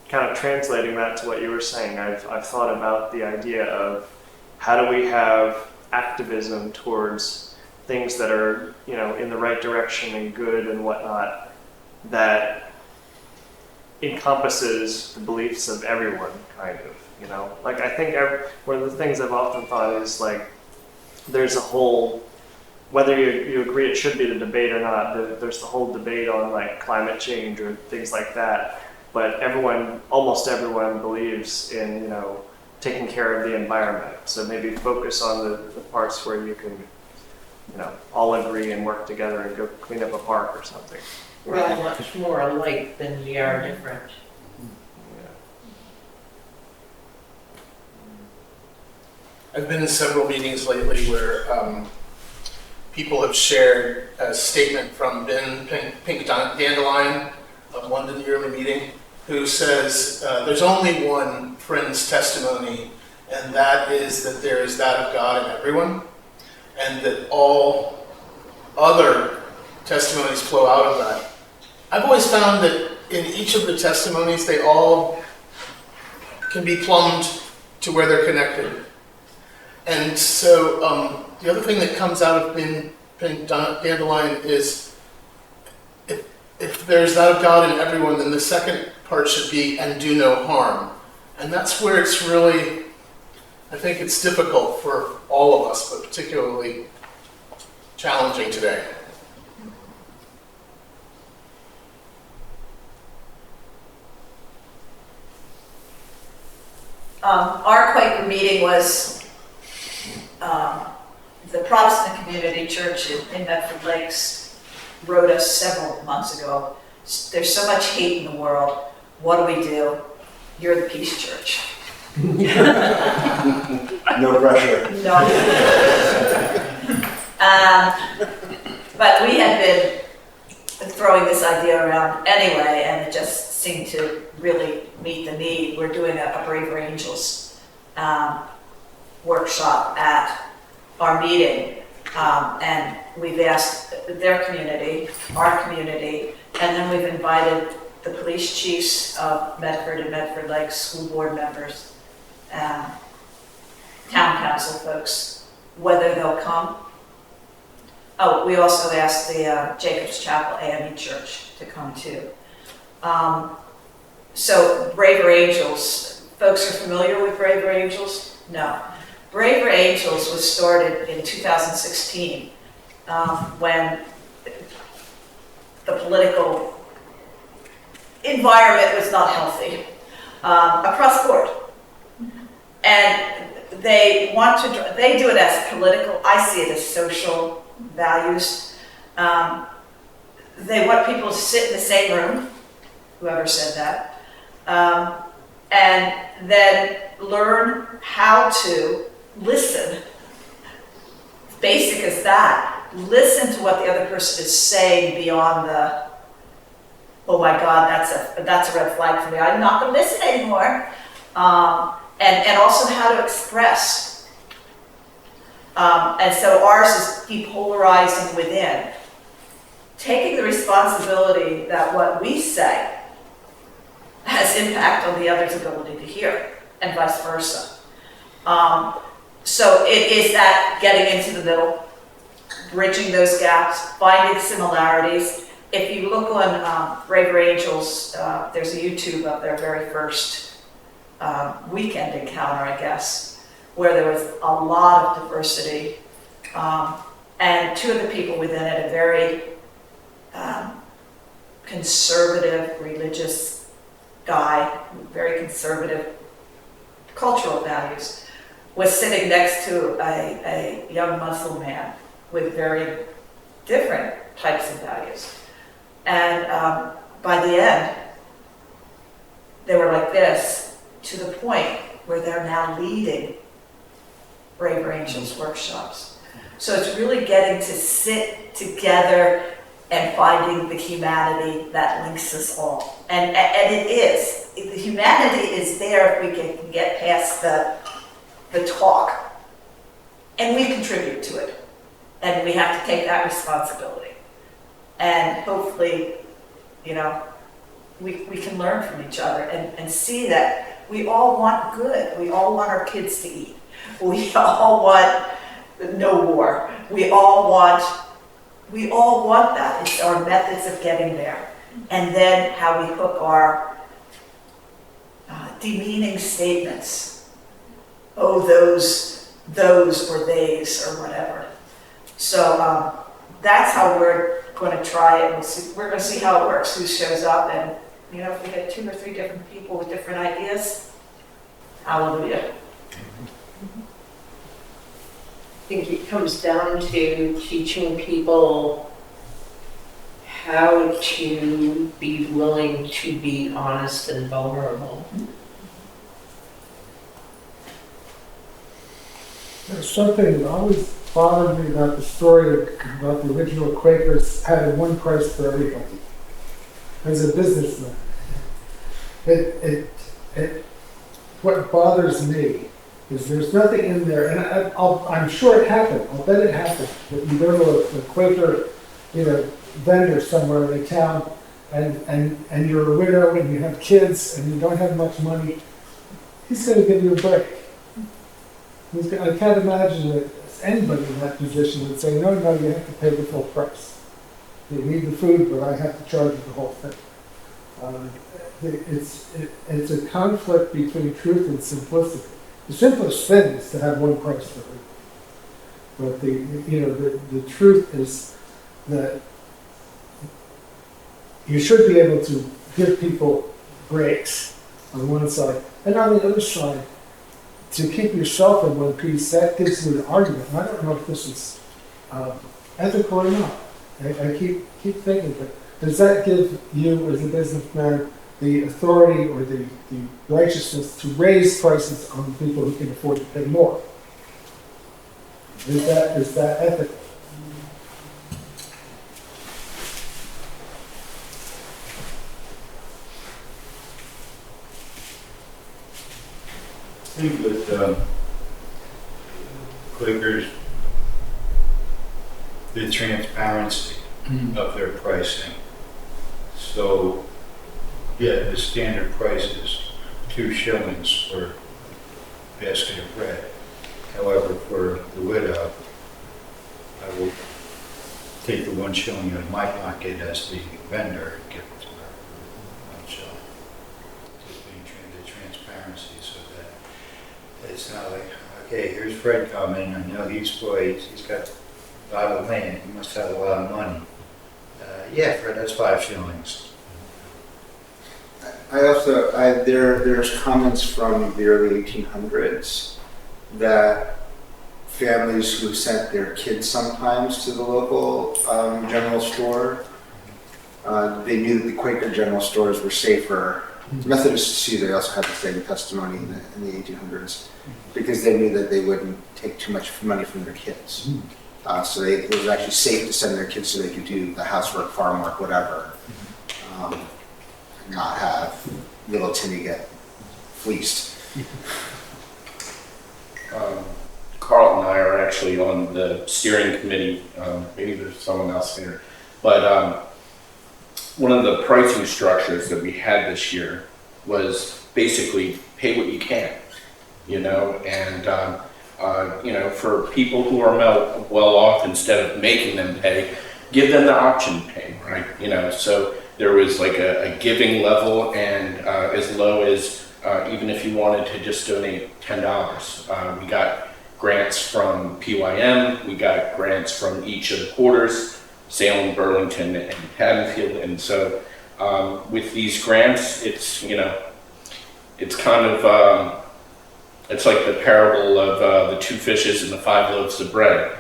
kind of translating that to what you were saying, I've thought about the idea of how do we have activism towards things that are in the right direction and good and whatnot, that encompasses the beliefs of everyone, kind of, Like, I think one of the things I've often thought is, like, there's a whole, whether you agree it should be the debate or not, there's the whole debate on, like, climate change or things like that, but almost everyone believes in, taking care of the environment. So maybe focus on the parts where you can, all agree and work together and go clean up a park or something. We're all much more alike than we are different. I've been in several meetings lately where people have shared a statement from Ben Pink Dandelion of London Yearly Meeting, who says there's only one friend's testimony, and that is that there is that of God in everyone, and that all other testimonies flow out of that. I've always found that in each of the testimonies, they all can be plumbed to where they're connected. And so the other thing that comes out of Pink Dandelion is if there's that of God in everyone, then the second part should be, and do no harm. And that's where it's really, I think it's difficult for all of us, but particularly challenging today. Our Quaker meeting was the Protestant Community Church in Medford Lakes wrote us several months ago. There's so much hate in the world. What do? You're the Peace Church. No pressure. No. But we had been throwing this idea around anyway, and it just seemed to really meet the need. We're doing a Braver Angels workshop at our meeting, and we've asked their community, our community, and then we've invited the police chiefs of Medford and Medford Lakes, school board members, town council folks, whether they'll come. Oh, we also asked the Jacob's Chapel AME Church to come too. So Braver Angels, folks are familiar with Braver Angels? No. Braver Angels was started in 2016 when the political environment was not healthy across the board. And they do it as political, I see it as social values. They want people to sit in the same room, whoever said that, and then learn how to listen. Basic as that. Listen to what the other person is saying beyond the, oh my God, that's a red flag for me. I'm not going to listen anymore. And also how to express. And so ours is depolarizing within. Taking the responsibility that what we say has impact on the other's ability to hear, and vice versa. So it is that getting into the middle, bridging those gaps, finding similarities. If you look on Braver Angels, there's a YouTube of their very first weekend encounter, I guess, where there was a lot of diversity. And two of the people within it, a very conservative, religious guy, very conservative cultural values, was sitting next to a young Muslim man with very different types of values. And by the end, they were like this, to the point where they're now leading Braver Angels workshops. So it's really getting to sit together and finding the humanity that links us all. And it is. The humanity is there if we can get past the talk. And we contribute to it. And we have to take that responsibility. And hopefully, you know, we can learn from each other and see that we all want good. We all want our kids to eat. We all want no war. We all want that. It's our methods of getting there. And then how we hook our demeaning statements. Oh, those or theys or whatever. So that's how we're going to try it. We're going to see how it works, who shows up. And, you know, if we get 2 or 3 different people with different ideas, hallelujah. I think it comes down to teaching people how to be willing to be honest and vulnerable. There's something that always bothered me about the story about the original Quakers having one price for everybody. As a businessman, what bothers me is there's nothing in there, and I'm sure it happened. I'll bet it happened that you go to a Quaker, vendor somewhere in a town, and you're a widow and you have kids and you don't have much money. He's going to give you a break. I can't imagine that anybody in that position would say, no, you have to pay the full price. You need the food, but I have to charge you the whole thing. It's a conflict between truth and simplicity. The simplest thing is to have one price for everything. But the truth is that you should be able to give people breaks on one side, and on the other side, to keep yourself in one piece, that gives you an argument. And I don't know if this is ethical or not. I keep thinking, but does that give you as a businessman the authority or the righteousness to raise prices on the people who can afford to pay more? Is that ethical? I think with Quakers, the transparency of their pricing. So, yeah, the standard price is 2 shillings for a basket of bread. However, for the widow, I will take the 1 shilling out of my pocket as the vendor and give it to her. 1 shilling. Just being the transparency so that it's not like, okay, here's Fred coming. I know he's got a lot of land. He must have a lot of money. Yeah, Fred, that's 5 shillings. There's comments from the early 1800s that families who sent their kids sometimes to the local general store, they knew that the Quaker general stores were safer. Methodists too, they also had the same testimony in the 1800s, because they knew that they wouldn't take too much money from their kids. So it was actually safe to send their kids so they could do the housework, farm work, whatever, not have little Timmy get fleeced. Carl and I are actually on the steering committee. Maybe there's someone else here, but one of the pricing structures that we had this year was basically pay what you can, and for people who are well off, instead of making them pay, give them the option to pay, right? So there was like a giving level, and as low as even if you wanted to just donate $10. We got grants from PYM, we got grants from each of the quarters, Salem, Burlington, and Haddonfield, and so with these grants, it's it's kind of it's like the parable of the 2 fishes and the 5 loaves of bread.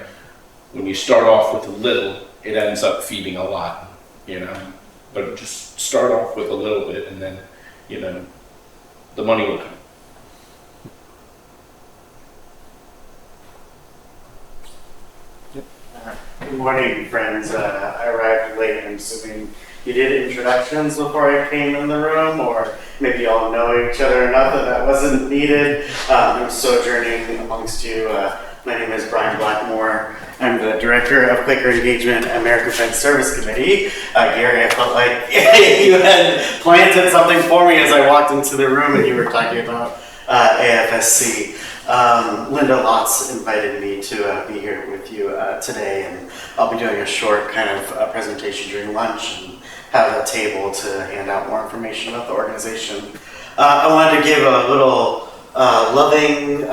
When you start off with a little, it ends up feeding a lot, But just start off with a little bit, and then, the money will come. Good morning, friends. I arrived late. I'm assuming you did introductions before I came in the room, or maybe you all know each other enough that wasn't needed. I'm sojourning amongst you. My name is Brian Blackmore. I'm the director of Quaker Engagement American Friends Service Committee. Gary, I felt like you had planted something for me as I walked into the room and you were talking about AFSC. Linda Lotz invited me to be here with you today, and I'll be doing a short kind of presentation during lunch and have a table to hand out more information about the organization. I wanted to give a little loving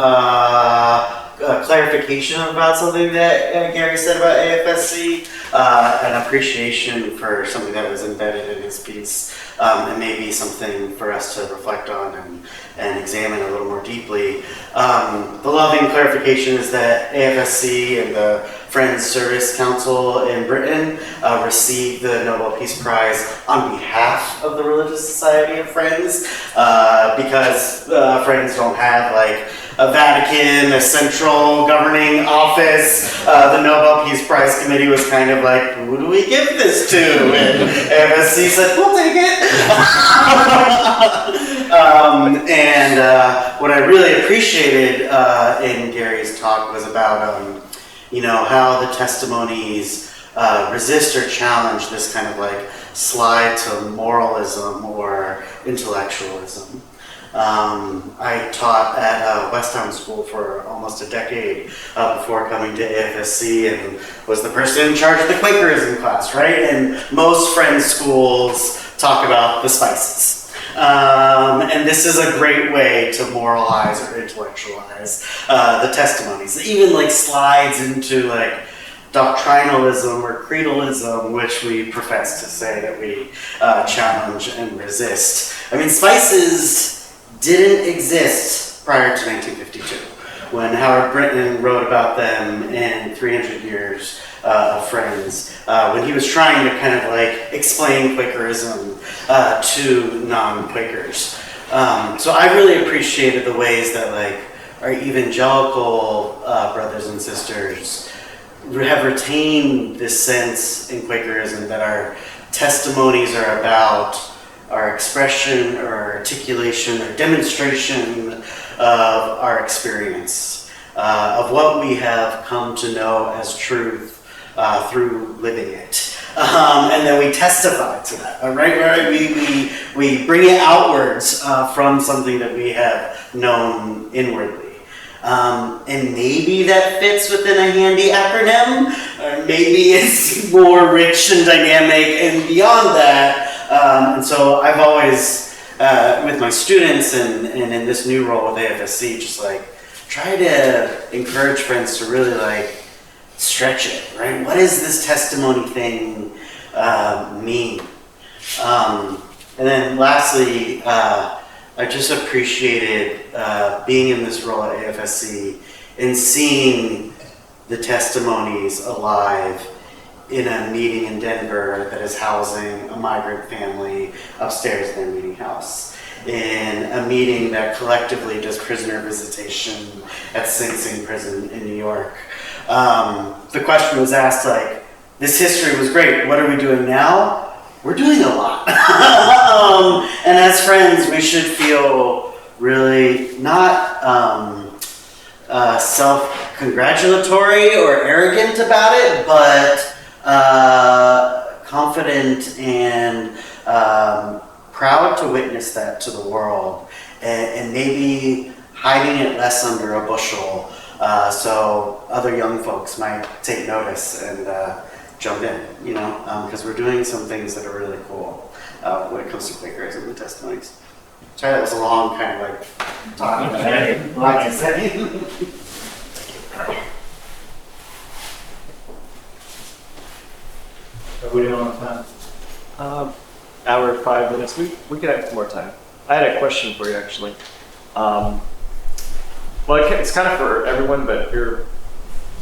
clarification about something that Gary said about AFSC, an appreciation for something that was embedded in his piece, and maybe something for us to reflect on and examine a little more deeply. The loving clarification is that AFSC and the Friends Service Council in Britain received the Nobel Peace Prize on behalf of the Religious Society of Friends, because Friends don't have like a Vatican, a central governing office. The Nobel Peace Prize Committee was kind of like, who do we give this to? And AFSC said, we'll take it. What I really appreciated in Gary's talk was about, how the testimonies resist or challenge this kind of like slide to moralism or intellectualism. I taught at Westtown School for almost a decade before coming to AFSC, and was the person in charge of the Quakerism class, right? And most Friends schools talk about the spices. And this is a great way to moralize or intellectualize the testimonies. It even like slides into like doctrinalism or creedalism, which we profess to say that we challenge and resist. I mean, spices didn't exist prior to 1952, when Howard Brinton wrote about them in 300 Years of Friends, when he was trying to kind of like explain Quakerism to non-Quakers. So I really appreciated the ways that like our evangelical brothers and sisters have retained this sense in Quakerism that our testimonies are about our expression or articulation or demonstration of our experience, of what we have come to know as truth through living it. And then we testify to that, all right? We bring it outwards from something that we have known inwardly. And maybe that fits within a handy acronym, or maybe it's more rich and dynamic and beyond that. And so I've always, with my students and in this new role with AFSC, just like try to encourage friends to really like stretch it, right? What does this testimony thing mean? And then lastly, I just appreciated being in this role at AFSC and seeing the testimonies alive in a meeting in Denver that is housing a migrant family upstairs in their meeting house, in a meeting that collectively does prisoner visitation at Sing Sing prison in New York. The question was asked like, this history was great, what are we doing now? We're doing a lot. And as friends, we should feel really not self-congratulatory or arrogant about it, but confident and proud to witness that to the world, and maybe hiding it less under a bushel, so other young folks might take notice and jump in, you know, because we're doing some things that are really cool when it comes to Quakerism and testimonies. Sorry, that was a long kind of like talking about lots to say. Are we doing on time? Hour 5 minutes. We could have more time. I had a question for you actually. Well, it's kind of for everyone, but you're,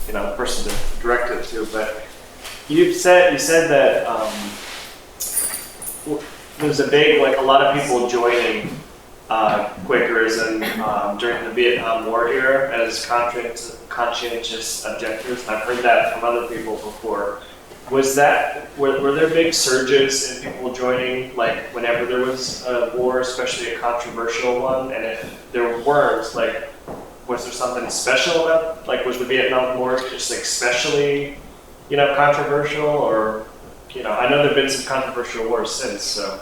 you know, the person to direct it to. But you said that there's a big, like, a lot of people joining Quakerism during the Vietnam War era as conscientious objectors. I've heard that from other people before. Was that, were there big surges in people joining, like, whenever there was a war, especially a controversial one? And if there weren't, like, was there something special about, like, was the Vietnam War just, like, especially, you know, controversial? Or, you know, I know there have been some controversial wars since, so.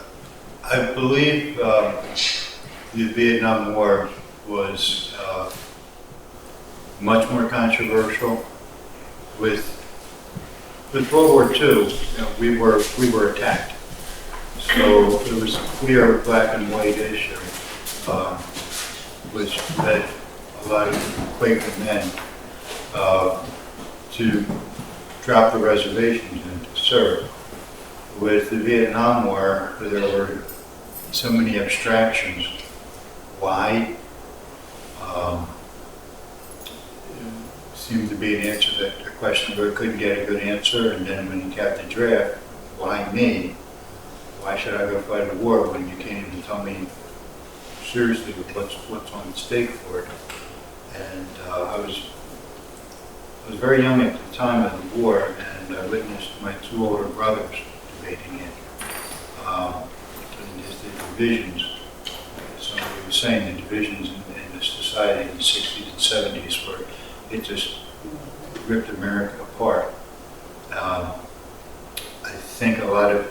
I believe the Vietnam War was much more controversial. With World War II, you know, we were attacked, so it was a clear black and white issue, which led a lot of Quaker men to drop the reservations and to serve. With the Vietnam War, there were so many abstractions. Why? Seemed to be an answer that a question where it couldn't get a good answer, and then when you capped the draft, why me? Why should I go fight a war when you can't even tell me seriously what's on stake for it? And I was very young at the time of the war, and I witnessed my two older brothers debating it. And just the divisions, somebody was saying the divisions in the society in the 60s and 70s were, it just ripped America apart. I think a lot of,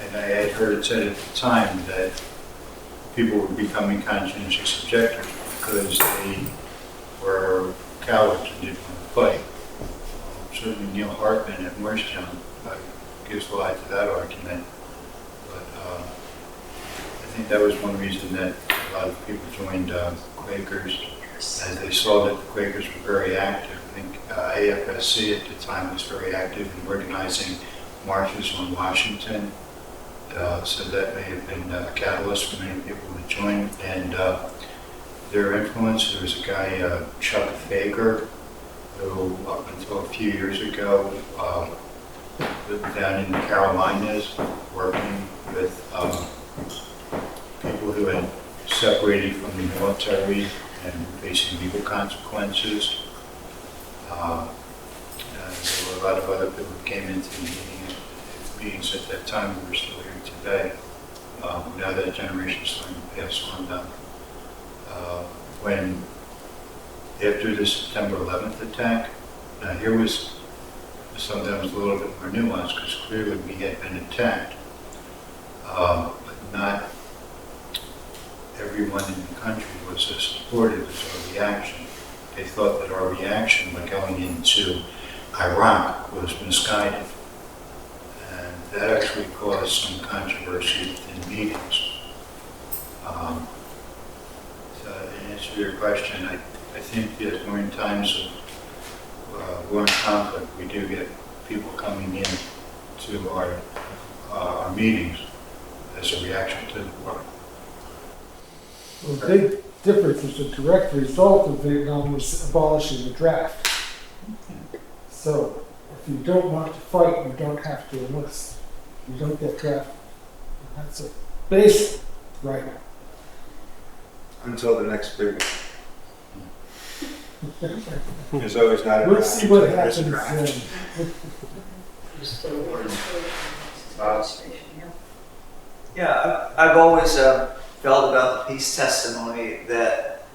and I had heard it said at the time that people were becoming conscientious objectors because they were cowards and didn't want to fight. Certainly Neil Hartman at Morristown gives life to that argument, but I think that was one reason that a lot of people joined Quakers, as they saw that the Quakers were very active. I think AFSC at the time was very active in organizing marches on Washington, So that may have been a catalyst for many people to join. And their influence, there was a guy, Chuck Fager, who up until a few years ago lived down in the Carolinas, working with people who had separated from the military and facing legal consequences. And there were a lot of other people who came into the meetings at that time who are still here today. Now that generation is starting to pass on them. When, after the September 11th attack, now here was something that was a little bit more nuanced, because clearly we had been attacked, but not everyone in the country was as supportive as our reaction. They thought that our reaction by going into Iraq was misguided. And that actually caused some controversy within meetings. So in answer to your question, I think that during times of war and conflict, we do get people coming in to our meetings as a reaction to the war. The big difference is the direct result of Vietnam was abolishing the draft. So if you don't want to fight, you don't have to enlist. You don't get drafted. That's a basic right. Until the next big one. There's always not a We'll draft see what until there's a happens draft. then. Yeah, I've always felt about the peace testimony that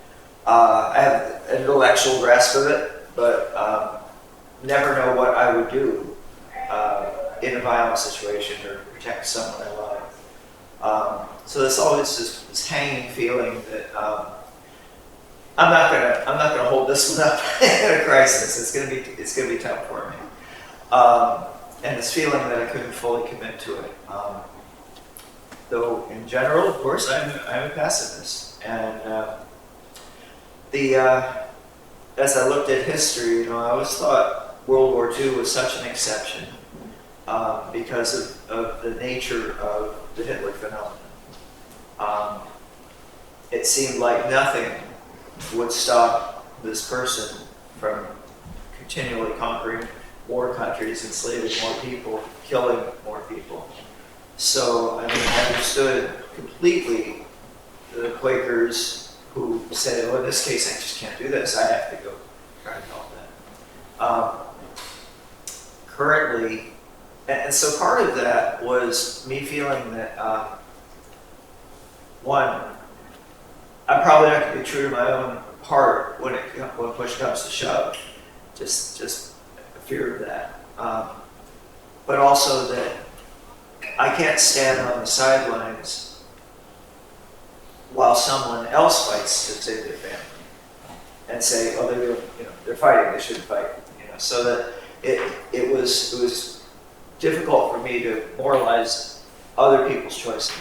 I have an intellectual grasp of it, but never know what I would do in a violent situation or protect someone I love. So there's always this hanging feeling that I'm not gonna hold this one up in a crisis. It's gonna be tough for me, and this feeling that I couldn't fully commit to it. Though in general, of course, I'm a pacifist, and as I looked at history, I always thought World War II was such an exception because of the nature of the Hitler phenomenon. It seemed like nothing would stop this person from continually conquering more countries, enslaving more people, killing more people. So, I understood completely the Quakers who said, well, in this case, I just can't do this. I have to go try to help that. Currently, and so part of that was me feeling that, one, I'm probably not going to be true to my own heart when push comes to shove. Just a fear of that. But also that I can't stand on the sidelines while someone else fights to save their family and say, "Oh, they're fighting. They shouldn't fight." So that it was difficult for me to moralize other people's choices.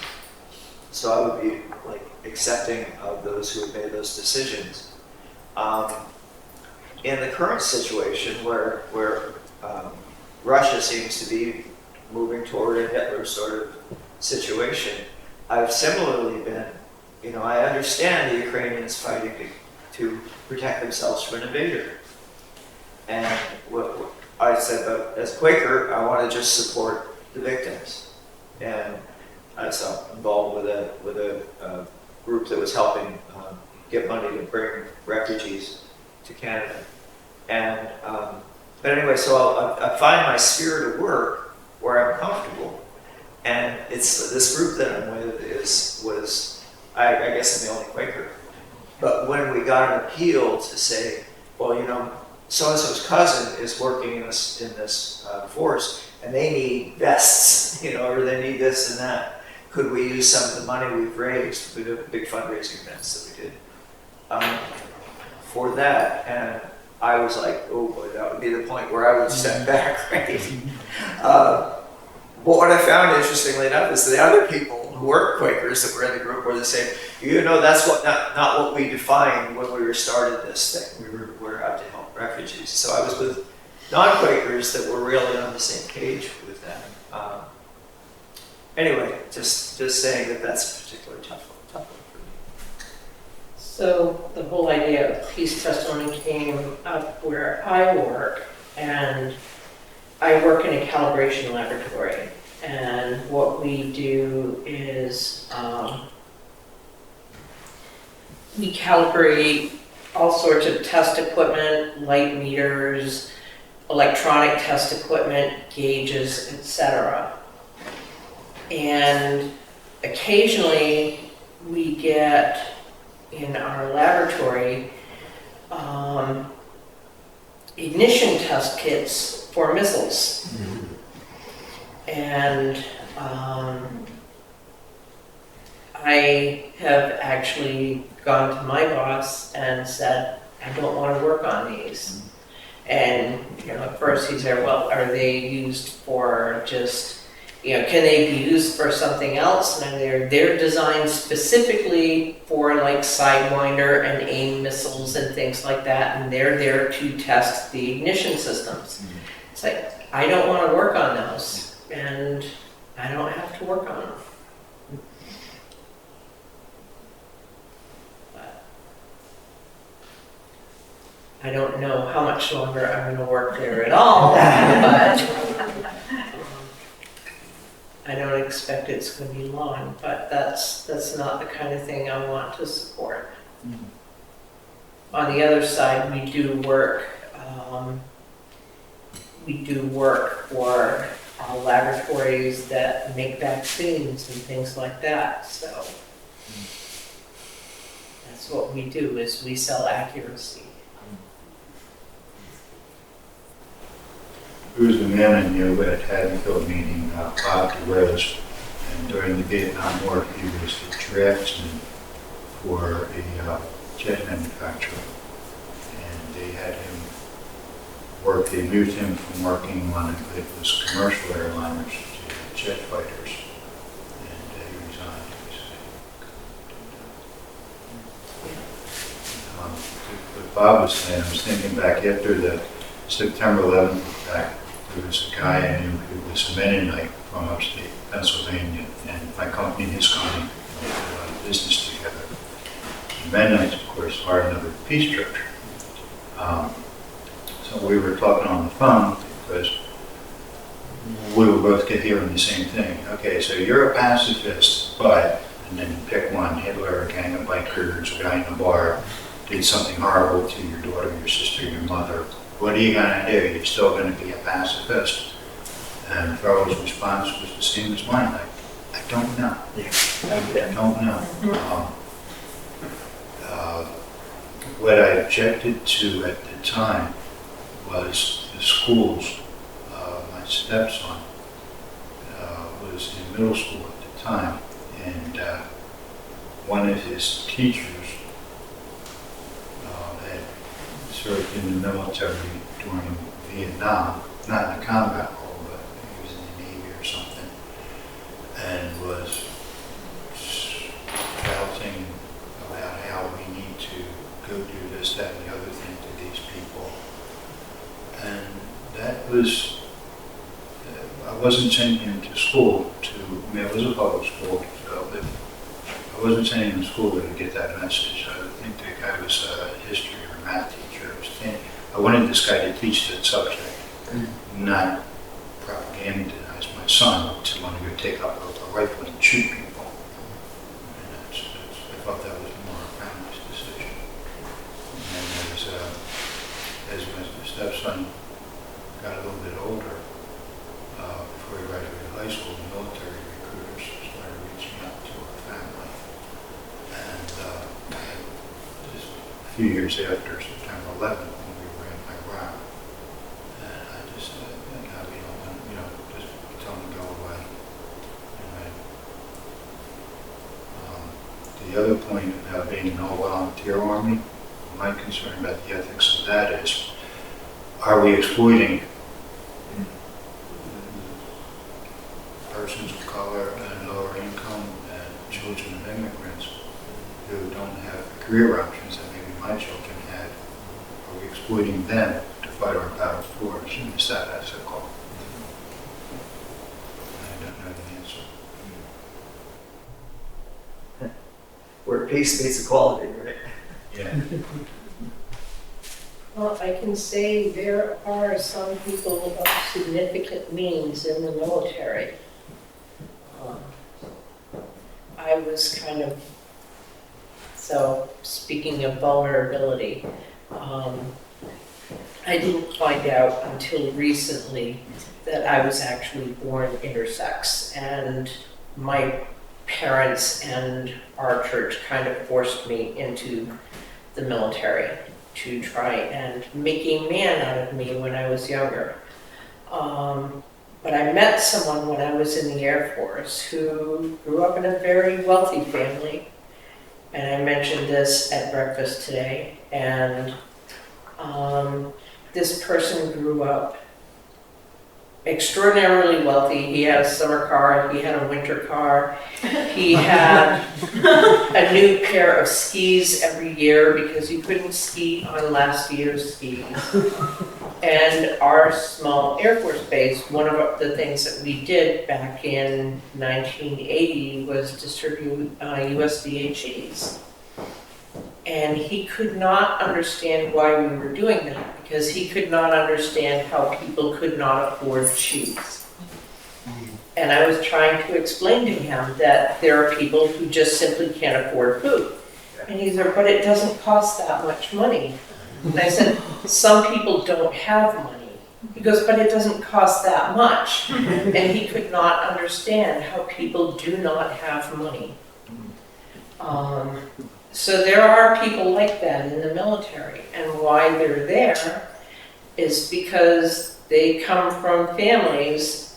So I would be like accepting of those who have made those decisions. In the current situation where Russia seems to be moving toward a Hitler sort of situation, I've similarly been, I understand the Ukrainians fighting to protect themselves from an invader. And what I said, but as Quaker, I want to just support the victims. And I was involved with a group that was helping get money to bring refugees to Canada. And but anyway, so I find my sphere to work where I'm comfortable, and it's this group that I'm with was I guess I'm the only Quaker. But when we got an appeal to say, well, so and so's cousin is working in this force, and they need vests, or they need this and that. Could we use some of the money we've raised? We did a big fundraising events that we did for that, and I was like, oh boy, that would be the point where I would step back, right? But what I found, interestingly enough, is the other people who weren't Quakers that were in the group were the same. That's not what we defined when we started this thing. We're out to help refugees. So I was with non-Quakers that were really on the same page with them. anyway, just saying that that's a particularly tough one for me. So the whole idea of peace testimony came up where I work, and I work in a calibration laboratory. And what we do is we calibrate all sorts of test equipment, light meters, electronic test equipment, gauges, etc. And occasionally we get in our laboratory ignition test kits for missiles. And I have actually gone to my boss and said, I don't want to work on these. And, at first he said, well, are they used for just, can they be used for something else? And they're designed specifically for like Sidewinder and AIM missiles and things like that, and they're there to test the ignition systems. It's like, I don't want to work on those, and I don't have to work on them. I don't know how much longer I'm going to work there at all, but I don't expect it's going to be long, but that's not the kind of thing I want to support. On the other side, we do work for laboratories that make vaccines and things like that, so that's what we do, is we sell accuracy. There was a man I knew at Haddonfield meeting, Bob Rose, and during the Vietnam War, he was the draftsman for a jet manufacturer. And they had him work, they moved him from working on, it was commercial airliners to jet fighters. And he resigned. What Bob was saying, I was thinking back after the September 11th attack, there was a guy I knew who was a Mennonite from upstate Pennsylvania, and my company and his company did a lot of business together. The Mennonites, of course, are another peace church. So we were talking on the phone because we were both hearing the same thing. Okay, so you're a pacifist, but, and then pick one, Hitler, a gang of bikers, a guy in a bar, did something horrible to your daughter, your sister, your mother. What are you going to do? You're still going to be a pacifist? And Farrell's response was the same as mine. I don't know. I don't know. What I objected to at the time was the schools. My stepson was in middle school at the time, and one of his teachers had served in the military during Vietnam, not in a combat role, but he was in the Navy or something, and was shouting about how we need to go do this, that, and the other thing to these people. And that was, I wasn't sending him to school it was a public school, so I wasn't sending him to school to get that message. I think the guy was a history or math teacher. I wanted this guy to teach that subject, not propagandize my son to want to go take up a rifle and shoot people. And I thought that was more a family's decision. And as my stepson got a little bit older, before he graduated high school, the military recruiters started reaching out to our family. And just a few years after September 11th, when we were in Iraq, and I just said, God, we don't want, just tell them to go away. And the other point about being an all-volunteer army, my concern about the ethics of that is, are we exploiting persons of color and lower income and children of immigrants who don't have the career options that maybe my children had? Are we exploiting them to fight our battles for us? Is that ethical? I don't know the answer. where peace meets equality, right? Yeah. Well, I can say there are some people of significant means in the military. I was kind of, so speaking of vulnerability, I didn't find out until recently that I was actually born intersex, and my parents and our church kind of forced me into the military to try and make a man out of me when I was younger. But I met someone when I was in the Air Force who grew up in a very wealthy family, and I mentioned this at breakfast today, and this person grew up extraordinarily wealthy. He had a summer car, he had a winter car, he had a new pair of skis every year because you couldn't ski on last year's skis. And our small Air Force base, one of the things that we did back in 1980 was distribute USDA cheese. And he could not understand why we were doing that, because he could not understand how people could not afford cheese. And I was trying to explain to him that there are people who just simply can't afford food. And he said, but it doesn't cost that much money. And I said, some people don't have money. He goes, but it doesn't cost that much. And he could not understand how people do not have money. So there are people like that in the military, and why they're there is because they come from families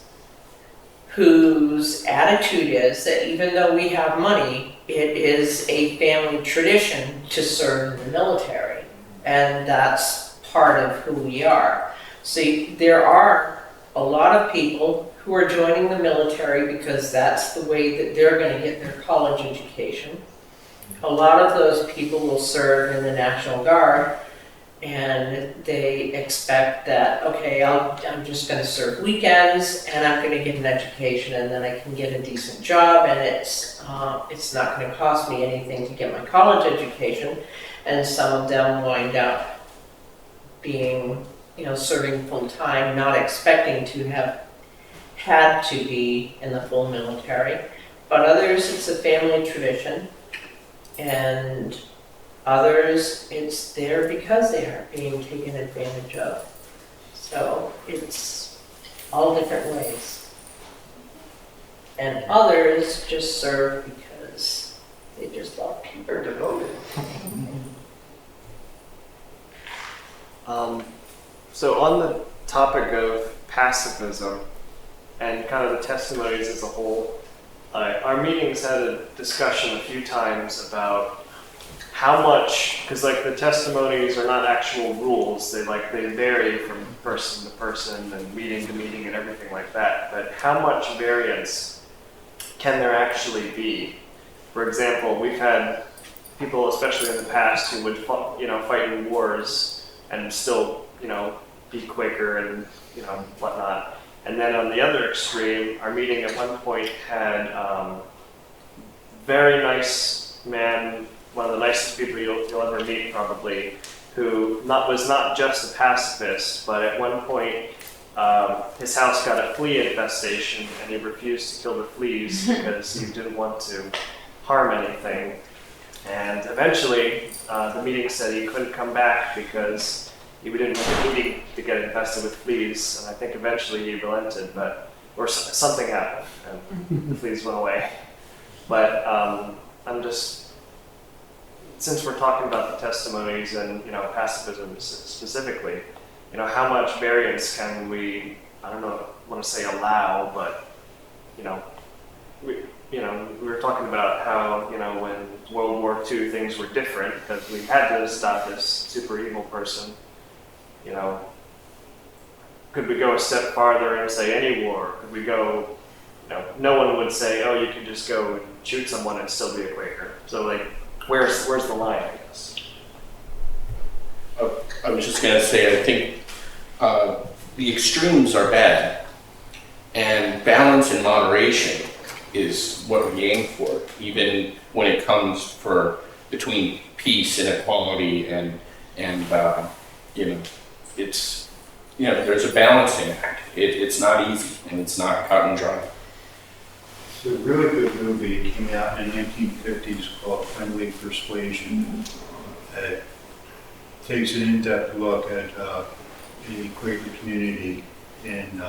whose attitude is that even though we have money, it is a family tradition to serve in the military, and that's part of who we are. So there are a lot of people who are joining the military because that's the way that they're going to get their college education. A lot of those people will serve in the National Guard, and they expect that, okay, I'm just going to serve weekends, and I'm going to get an education, and then I can get a decent job, and it's not going to cost me anything to get my college education. And some of them wind up being, serving full time, not expecting to have had to be in the full military. But others, it's a family tradition. And others, it's there because they are being taken advantage of. So it's all different ways. And others just serve because they just love people. They're devoted. So on the topic of pacifism and kind of the testimonies as a whole, our meetings had a discussion a few times about how much, because like the testimonies are not actual rules, they vary from person to person and meeting to meeting and everything like that, but how much variance can there actually be? For example, we've had people, especially in the past, who would fight in wars and still be Quaker and whatnot. And then on the other extreme, our meeting at one point had very nice man, one of the nicest people you'll ever meet probably, who was not just a pacifist, but at one point his house got a flea infestation and he refused to kill the fleas because he didn't want to harm anything. And eventually the meeting said he couldn't come back because he didn't want the meeting to get infested with fleas, and I think eventually he relented, or something happened, and the fleas went away. But I'm just, since we're talking about the testimonies and pacifism specifically, how much variance can we, I don't know, I want to say allow, but we were talking about how when World War II things were different because we had to stop this super evil person. Could we go a step farther and say any war? Could we go, no one would say, oh, you can just go and shoot someone and still be a Quaker. So where's the line, I guess? I was just going to say, I think the extremes are bad, and balance and moderation is what we aim for, even when it comes for between peace and equality and you know, it's, you know, there's a balancing act. It's not easy and it's not cut and dry. It's a really good movie. It came out in the 1950s called Friendly Persuasion. It takes an in-depth look at the Quaker community in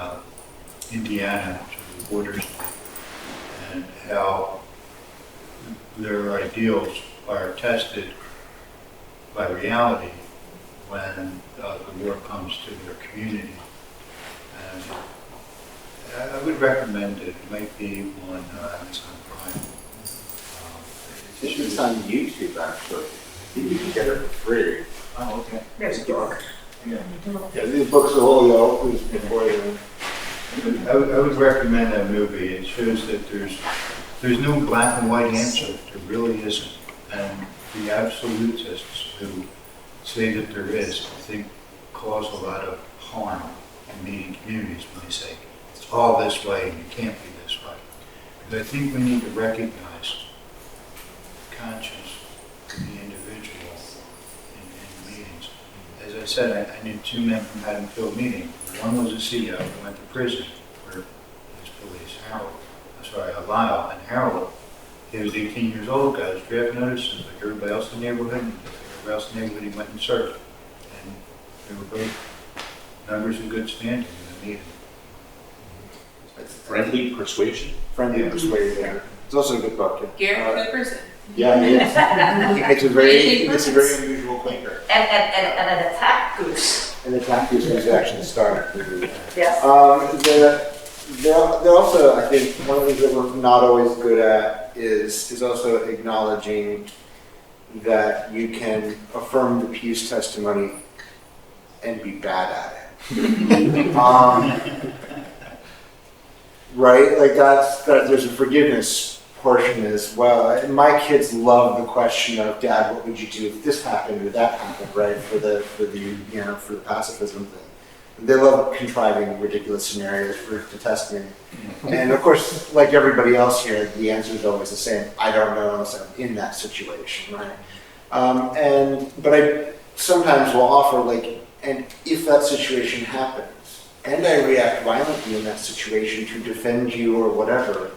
Indiana, which is the border state, and how their ideals are tested by reality when the war comes to their community. And I would recommend it. It might be on Amazon Prime. I think it's on YouTube, actually. You can get it for free. Oh, okay. There's a book. Yeah, these books are all the before you. I would recommend that movie. It shows that there's no black and white answer. There really isn't. And the absolutists who say that there is, I think, cause a lot of harm in meeting communities when they say it's all this way and it can't be this way. Because I think we need to recognize the conscience of the individual in meetings. As I said, I knew two men from Haddonfield meeting. One was a CO who went to prison for his police. Lyle. And Harold, he was 18 years old, got his draft notices like everybody else in the neighborhood. And everybody else in the neighborhood, he went and served. And they were both members in good standing in the meeting. Friendly Persuasion. Friendly Persuasion. It's also a good book. Gary Clipperson. Yeah, it's a very unusual Quaker. And an attack goose. And the attack goose was actually started. Yes. They're also, I think, one of the things that we're not always good at is also acknowledging that you can affirm the peace testimony and be bad at it. Right? Like there's a forgiveness portion as well. And my kids love the question of, Dad, what would you do if this happened or that happened, right? For the pacifism thing. They love contriving ridiculous scenarios to test me. And of course, like everybody else here, the answer is always the same. I don't know unless I'm in that situation, right? But I sometimes will offer, like, and if that situation happens, and I react violently in that situation to defend you or whatever,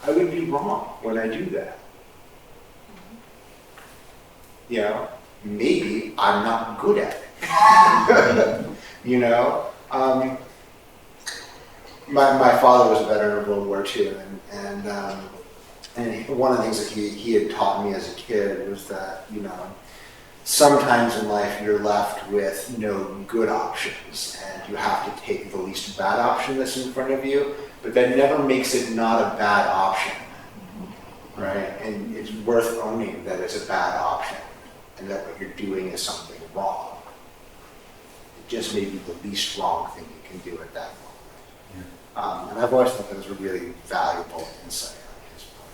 I would be wrong when I do that. You know, maybe I'm not good at it. You know, my father was a veteran of World War II, and one of the things that he had taught me as a kid was that, you know, sometimes in life you're left with no good options, and you have to take the least bad option that's in front of you, but that never makes it not a bad option, right? And it's worth owning that it's a bad option, and that what you're doing is something wrong. Just maybe the least wrong thing you can do at that moment. Yeah. And I've always thought that was a really valuable insight on his part.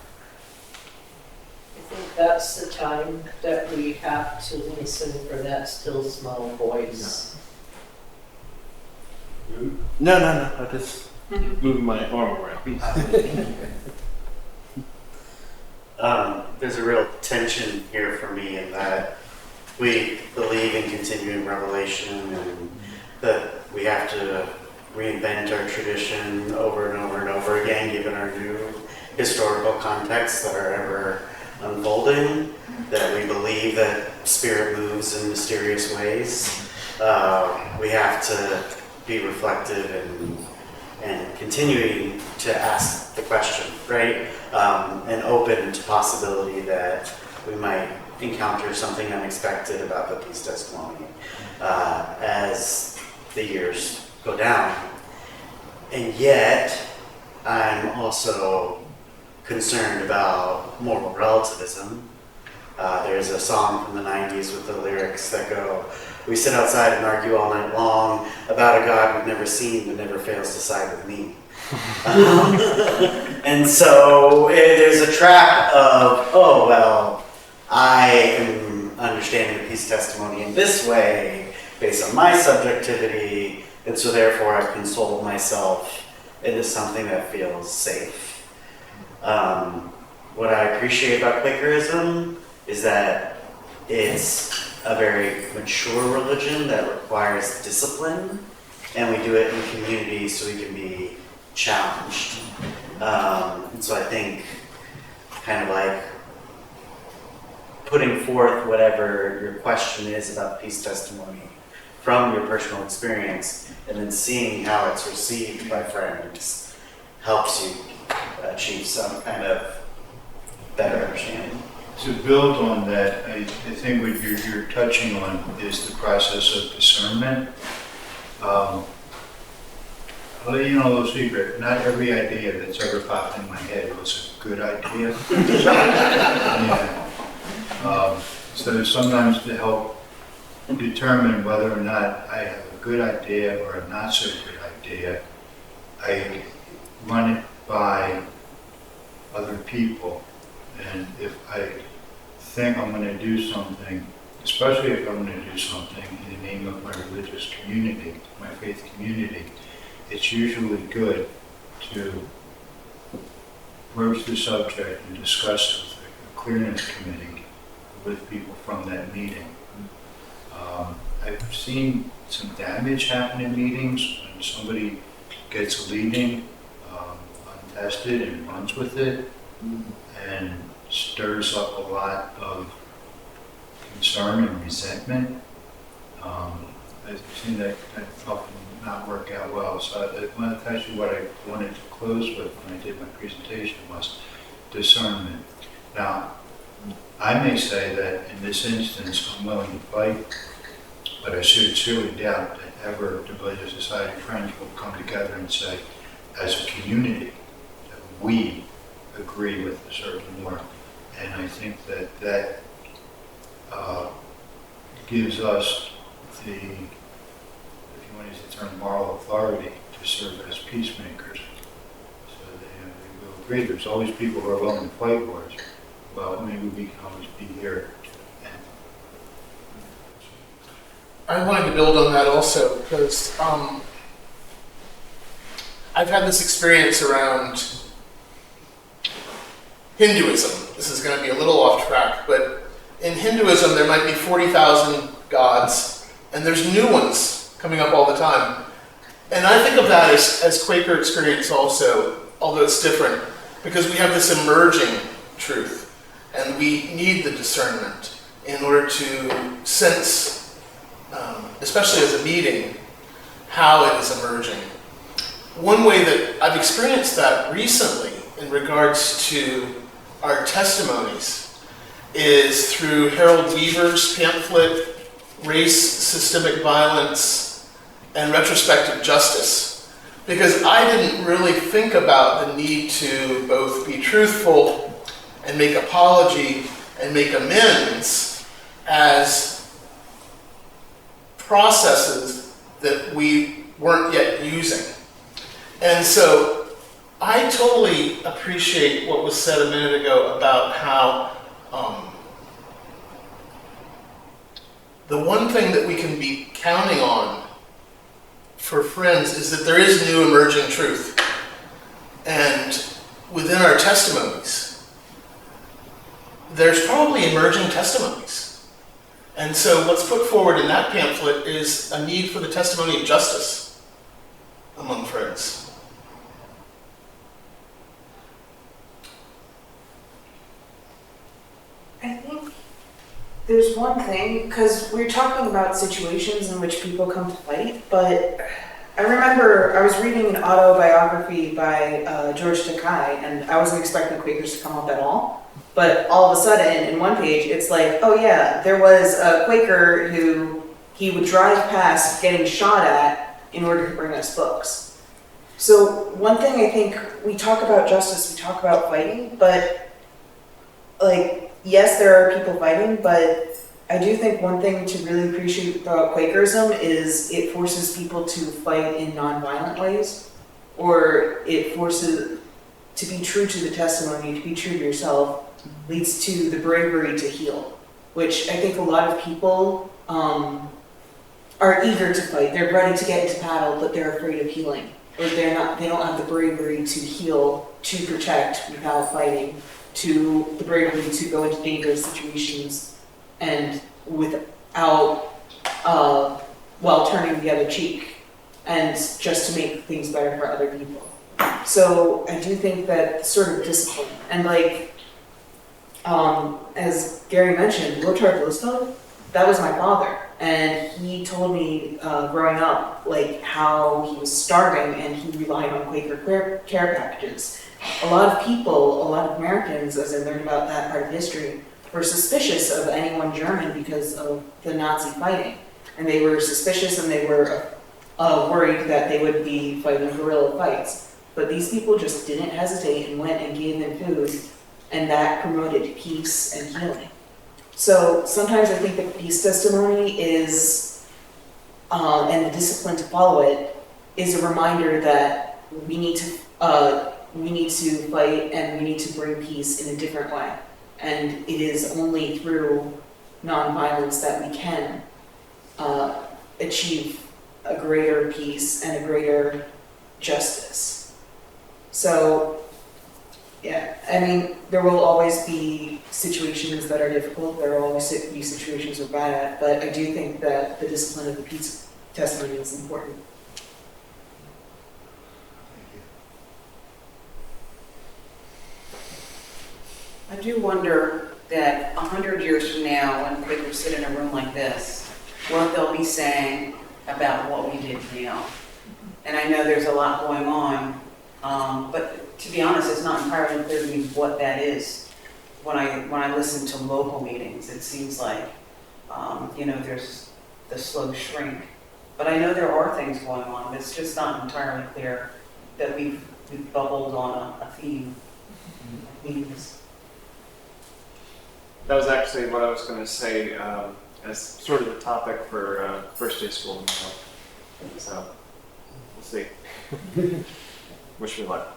I think that's the time that we have to listen for that still small voice. No, I just moving my arm around. There's a real tension here for me in that we believe in continuing revelation and that we have to reinvent our tradition over and over and over again, given our new historical contexts that are ever unfolding, that we believe that spirit moves in mysterious ways. We have to be reflective and continuing to ask the question, right? And open to possibility that we might encounter something unexpected about the peace testimony as the years go down. And yet, I'm also concerned about moral relativism. There's a song from the 90s with the lyrics that go, "We sit outside and argue all night long about a God we've never seen but never fails to side with me." And so there's a trap of, oh, well, I am understanding the peace testimony in this way based on my subjectivity, and so therefore I've consoled myself into something that feels safe. What I appreciate about Quakerism is that it's a very mature religion that requires discipline, and we do it in community so we can be challenged. And so I think kind of like putting forth whatever your question is about the peace testimony from your personal experience, and then seeing how it's received by friends helps you achieve some kind of better understanding. To build on that, I think what you're touching on is the process of discernment. I'll let you know a little secret. Not every idea that's ever popped in my head was a good idea. Yeah. So sometimes to help determine whether or not I have a good idea or a not so good idea, I run it by other people. And if I think I'm going to do something, especially if I'm going to do something in the name of my religious community, my faith community, it's usually good to broach the subject and discuss it with a clearness committee with people from that meeting. I've seen some damage happen in meetings when somebody gets a leading untested and runs with it and stirs up a lot of concern and resentment. I've seen that often not work out well. So that's actually what I wanted to close with when I did my presentation was discernment. Now, I may say that in this instance I'm willing to fight, but I sincerely doubt that ever the Religious Society friends will come together and say, as a community, that we agree with a certain norm. And I think that gives us the, if you want to use the term, moral authority to serve as peacemakers. So they will agree. There's always people who are willing to fight wars. Well, maybe we can always be here to end. I wanted to build on that also because I've had this experience around Hinduism. This is going to be a little off track, but in Hinduism there might be 40,000 gods, and there's new ones coming up all the time. And I think of that as Quaker experience also, although it's different, because we have this emerging truth, and we need the discernment in order to sense, especially as a meeting, how it is emerging. One way that I've experienced that recently in regards to our testimonies is through Harold Weaver's pamphlet, Race, Systemic Violence, and Retrospective Justice. Because I didn't really think about the need to both be truthful and make apology and make amends as processes that we weren't yet using. And so I totally appreciate what was said a minute ago about how the one thing that we can be counting on for friends is that there is new emerging truth. And within our testimonies, there's probably emerging testimonies. And so what's put forward in that pamphlet is a need for the testimony of justice among friends. I think there's one thing, because we're talking about situations in which people come to fight, but I remember I was reading an autobiography by George Takei, and I wasn't expecting Quakers to come up at all. But all of a sudden, in one page, it's like, oh yeah, there was a Quaker who he would drive past getting shot at in order to bring us books. So one thing I think, we talk about justice, we talk about fighting, but like, yes, there are people fighting, but I do think one thing to really appreciate about Quakerism is it forces people to fight in nonviolent ways, or it forces to be true to the testimony, to be true to yourself, leads to the bravery to heal, which I think a lot of people are eager to fight. They're ready to get into battle, but they're afraid of healing. or they don't have the bravery to heal, to protect without fighting, to the bravery to go into dangerous situations and without, while turning the other cheek, and just to make things better for other people. So I do think that sort of discipline, and like, as Gary mentioned, Lothar Gustav, that was my father. And he told me growing up, like how he was starving and he relied on Quaker care packages. A lot of people, a lot of Americans, as I learned about that part of history, were suspicious of anyone German because of the Nazi fighting. And they were suspicious and they were worried that they would be fighting guerrilla fights. But these people just didn't hesitate and went and gave them food, and that promoted peace and healing. So sometimes I think the peace testimony is, and the discipline to follow it, is a reminder that we need to fight and we need to bring peace in a different way. And it is only through nonviolence that we can achieve a greater peace and a greater justice. So, yeah, I mean, there will always be situations that are difficult. There will always be situations we're bad at, but I do think that the discipline of the peace testimony is important. I do wonder that 100 years from now, when Quakers sit in a room like this, what they'll be saying about what we did now. And I know there's a lot going on, but to be honest, it's not entirely clear to me what that is. When I listen to local meetings, it seems like, there's the slow shrink. But I know there are things going on. It's just not entirely clear that we've bubbled on a theme of meetings. That was actually what I was going to say as sort of the topic for first day school tomorrow. So we'll see. Wish me luck.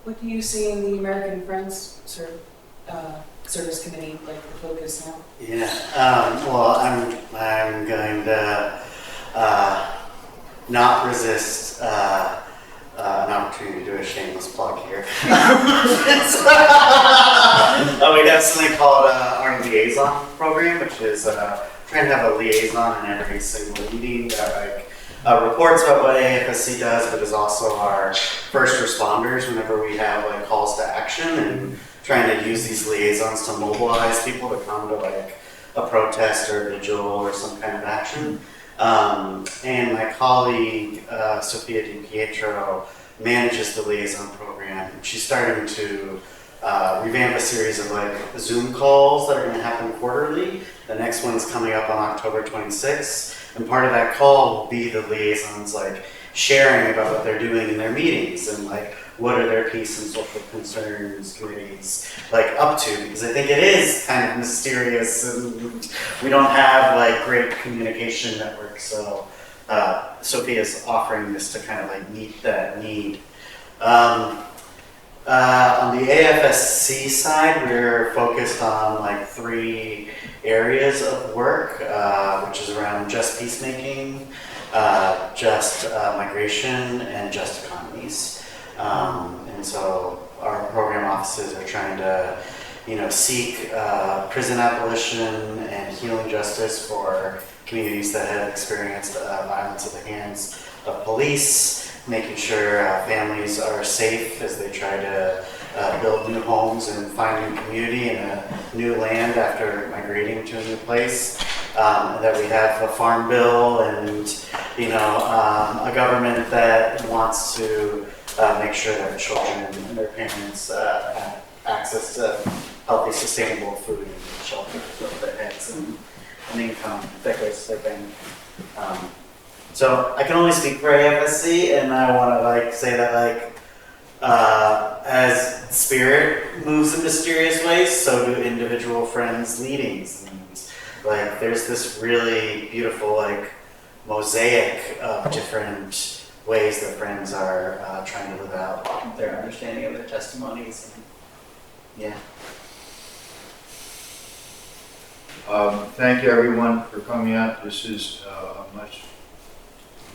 What do you see in the American Friends Service Committee, like the focus now? Yeah, well, I'm going to not resist an opportunity to do a shameless plug here. We have something called our liaison program, which is trying to have a liaison in every single meeting that reports about what AFSC does, but is also our first responders whenever we have calls to action, and trying to use these liaisons to mobilize people to come to a protest or a vigil or some kind of action. And my colleague, Sophia Di Pietro, manages the liaison program. She's starting to revamp a series of Zoom calls that are going to happen quarterly. The next one's coming up on October 26th. And part of that call will be the liaisons sharing about what they're doing in their meetings and what are their peace and social concerns committees up to, because I think it is kind of mysterious and we don't have great communication networks. So Sophia's offering this to kind of meet that need. On the AFSC side, we're focused on 3 areas of work, which is around just peacemaking, just migration, and just economies. And so our program offices are trying to, seek prison abolition and healing justice for communities that have experienced violence at the hands of police, making sure families are safe as they try to build new homes and find new community in a new land after migrating to a new place. That we have a farm bill and a government that wants to make sure that children and their parents have access to healthy, sustainable food and shelter over their heads and income, that goes to thing. So I can only speak for AFSC, and I want to say that as spirit moves in mysterious ways, so do individual friends' leadings. And there's this really beautiful mosaic of different ways that friends are trying to live out their understanding of their testimonies. And, yeah. Thank you everyone for coming out. This is a much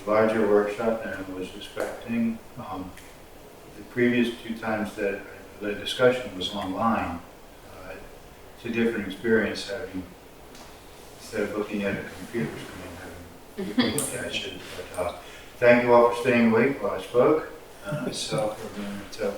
larger workshop than I was expecting. The previous 2 times that the discussion was online. It's a different experience having, instead of looking at a computer screen, having look at you. But, thank you all for staying awake while I spoke. So we're going to